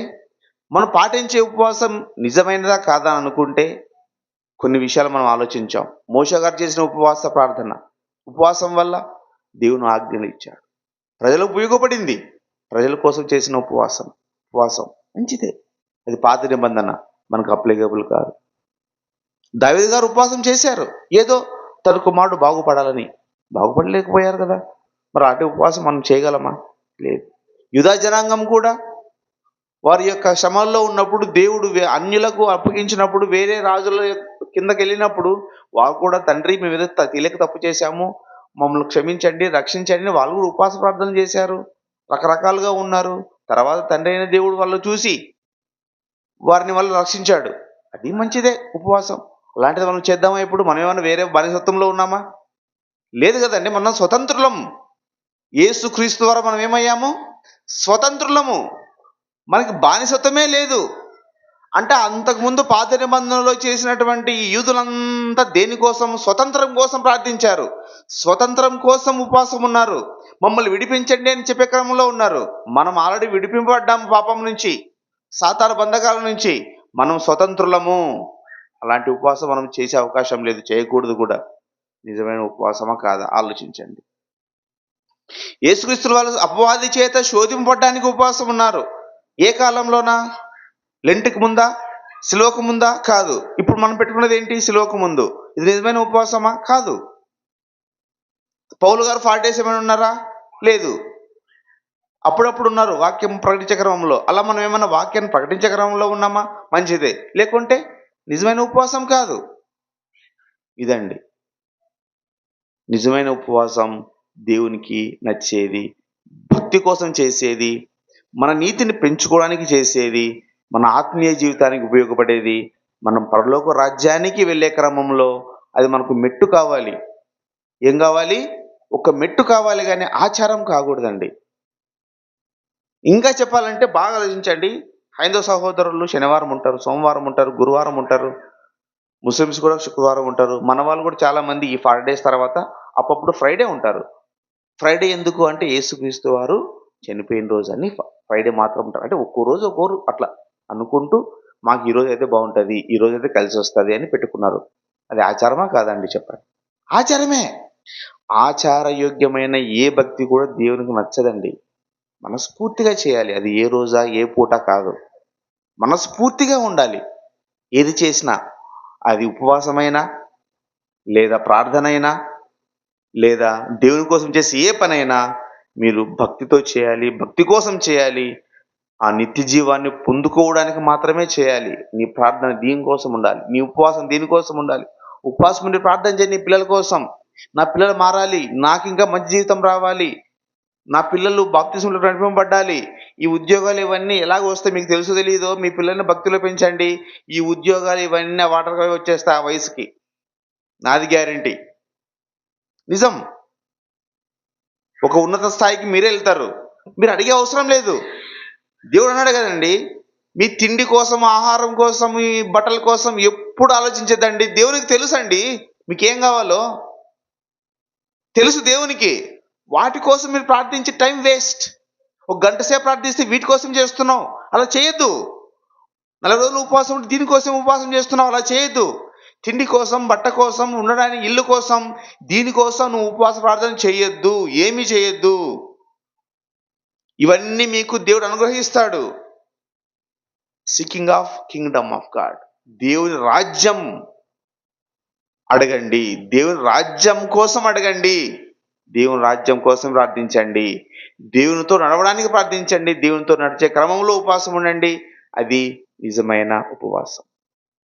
మనం పాటించే ఉపవాసం నిజమైనదా కాదా అనుకుంటే, కొన్ని విషయాలు మనం ఆలోచించాం. మోషే గారు చేసిన ఉపవాస ప్రార్థన, ఉపవాసం వల్ల దేవుని ఆజ్ఞలు ఇచ్చాడు, ప్రజలకు ఉపయోగపడింది. ప్రజల కోసం చేసిన ఉపవాసం మంచిదే. అది పాత నిబంధన, మనకు అప్లికేబుల్ కాదు. దావీదు గారు ఉపవాసం చేశారు, ఏదో తన కుమారుడు బాగుపడాలని. బాగుపడలేకపోయారు కదా. మరి అటు ఉపవాసం మనం చేయగలమా? లేదు. యూదా జనాంగం కూడా వారి యొక్క శ్రమల్లో ఉన్నప్పుడు దేవుడు అన్యులకు అప్పగించినప్పుడు, వేరే రాజుల కిందకి వెళ్ళినప్పుడు వారు కూడా, తండ్రి మేము ఏదో తెలియక తప్పు చేశాము, మమ్మల్ని క్షమించండి, రక్షించండి అని వాళ్ళు కూడా ఉపవాస ప్రార్థన చేశారు. రకరకాలుగా ఉన్నారు. తర్వాత తండ్రి అయిన దేవుడు వాళ్ళు చూసి వారిని వాళ్ళు రక్షించాడు. అది మంచిదే ఉపవాసం. అలాంటిది మనం చేద్దామా? ఇప్పుడు మనం ఏమైనా వేరే బానిసత్వంలో ఉన్నామా? లేదు కదండి. మనం స్వతంత్రులం. యేసుక్రీస్తు ద్వారా మనం ఏమయ్యాము? స్వతంత్రులము. మనకి బానిసత్వమే లేదు. అంటే అంతకుముందు పాత నిబంధనలో చేసినటువంటి ఈ యూదులంతా దేనికోసం? స్వతంత్రం కోసం ప్రార్థించారు, స్వతంత్రం కోసం ఉపవాసం ఉన్నారు, మమ్మల్ని విడిపించండి అని చెప్పే క్రమంలో ఉన్నారు. మనం ఆల్రెడీ విడిపింపబడ్డాము పాపం నుంచి, సాతాను బంధకాల నుంచి. మనం స్వతంత్రులము. అలాంటి ఉపవాసం మనం చేసే అవకాశం లేదు, చేయకూడదు కూడా. నిజమైన ఉపవాసమా కాదా ఆలోచించండి. యేసుక్రీస్తు వాళ్ళు అపవాది చేత శోధింపబడడానికి ఉపవాసం ఉన్నారు. ఏ కాలంలోనా? లెంట్కి ముందా? శిలువకు ముందా? కాదు. ఇప్పుడు మనం పెట్టుకున్నది ఏంటి? శిలువకు ముందు. ఇది నిజమైన ఉపవాసమా? కాదు. పౌలు గారు 40 డేస్ ఏమైనా ఉన్నారా? లేదు. అప్పుడప్పుడు ఉన్నారు వాక్యం ప్రకటించే క్రమంలో. అలా మనం ఏమైనా వాక్యాన్ని ప్రకటించే క్రమంలో ఉన్నామా? మంచిదే. లేకుంటే నిజమైన ఉపవాసం కాదు. ఇదండి నిజమైన ఉపవాసం. దేవునికి నచ్చేది, భక్తి కోసం చేసేది, మన నీతిని పెంచుకోవడానికి చేసేది, మన ఆత్మీయ జీవితానికి ఉపయోగపడేది, మనం పరలోక రాజ్యానికి వెళ్ళే క్రమంలో అది మనకు మెట్టు కావాలి. ఏం కావాలి? ఒక మెట్టు కావాలి, కానీ ఆచారం కాకూడదండి. ఇంకా చెప్పాలంటే బాగా ఆలోచించండి. హైందవ సహోదరులు శనివారం ఉంటారు, సోమవారం ఉంటారు, గురువారం ఉంటారు. ముస్లిమ్స్ కూడా శుక్రవారం ఉంటారు. మన వాళ్ళు కూడా చాలామంది ఈ 40 డేస్ తర్వాత అప్పుడప్పుడు ఫ్రైడే ఉంటారు. ఫ్రైడే ఎందుకు అంటే యేసుక్రీస్తు వారు చనిపోయిన రోజని ఫ్రైడే మాత్రం ఉంటారు. అంటే ఒక్కో రోజు ఒక్కోరు అట్లా అనుకుంటూ, మాకు ఈరోజు అయితే బాగుంటుంది, ఈరోజు అయితే కలిసి వస్తుంది అని పెట్టుకున్నారు. అది ఆచారమా కాదండి చెప్పండి? ఆచారమే. ఆచారయోగ్యమైన ఏ భక్తి కూడా దేవునికి నచ్చదండి. మనస్ఫూర్తిగా చేయాలి. అది ఏ రోజా ఏ పూట కాదు, మనస్ఫూర్తిగా ఉండాలి. ఏది చేసినా, అది ఉపవాసమైనా, లేదా ప్రార్థన అయినా, లేదా దేవుని కోసం చేసే ఏ పనైనా మీరు భక్తితో చేయాలి, భక్తి కోసం చేయాలి. ఆ నిత్య జీవాన్ని పొందుకోవడానికి మాత్రమే చేయాలి. నీ ప్రార్థన దీనికోసం ఉండాలి, నీ ఉపవాసం దీనికోసం ఉండాలి. ఉపవాసం ఉండి ప్రార్థన చేయి నీ పిల్లల కోసం. నా పిల్లలు మారాలి, నాకు ఇంకా మంచి జీవితం రావాలి, నా పిల్లలు బాప్తిసంలో నడిపింపబడాలి. ఈ ఉద్యోగాలు ఇవన్నీ ఎలాగ వస్తాయి మీకు తెలుసు తెలియదో, మీ పిల్లల్ని భక్తిలో పెంచండి. ఈ ఉద్యోగాలు ఇవన్నీ వాటర్గా వచ్చేస్తాయి ఆ వయసుకి. నాది గ్యారంటీ. నిజం. ఒక ఉన్నత స్థాయికి మీరే వెళ్తారు. మీరు అడిగే అవసరం లేదు. దేవుడు అన్నాడు కదండి, మీ తిండి కోసం, ఆహారం కోసం, ఈ బట్టల కోసం ఎప్పుడు ఆలోచించద్దండి. దేవునికి తెలుసండి మీకేం కావాలో. తెలుసు దేవునికి. వాటి కోసం మీరు ప్రార్థించి టైం వేస్ట్. ఒక గంట సేపు ప్రార్థిస్తే వీటి కోసం చేస్తున్నావు, అలా చేయొద్దు. 40 రోజులు ఉపవాసం ఉంటే దీనికోసం ఉపవాసం చేస్తున్నావు, అలా చేయొద్దు. తిండి కోసం, బట్ట కోసం, ఉండడానికి ఇల్లు కోసం, దీనికోసం నువ్వు ఉపవాస ప్రార్థన చేయొద్దు. ఏమీ చేయొద్దు. ఇవన్నీ మీకు దేవుడు అనుగ్రహిస్తాడు. Seeking of Kingdom of God, దేవుని రాజ్యం అడగండి. దేవుని రాజ్యం కోసం అడగండి. దేవుని రాజ్యం కోసం ప్రార్థించండి. దేవునితో నడవడానికి ప్రార్థించండి. దేవునితో నడిచే క్రమంలో ఉపవాసం ఉండండి. అది నిజమైన ఉపవాసం.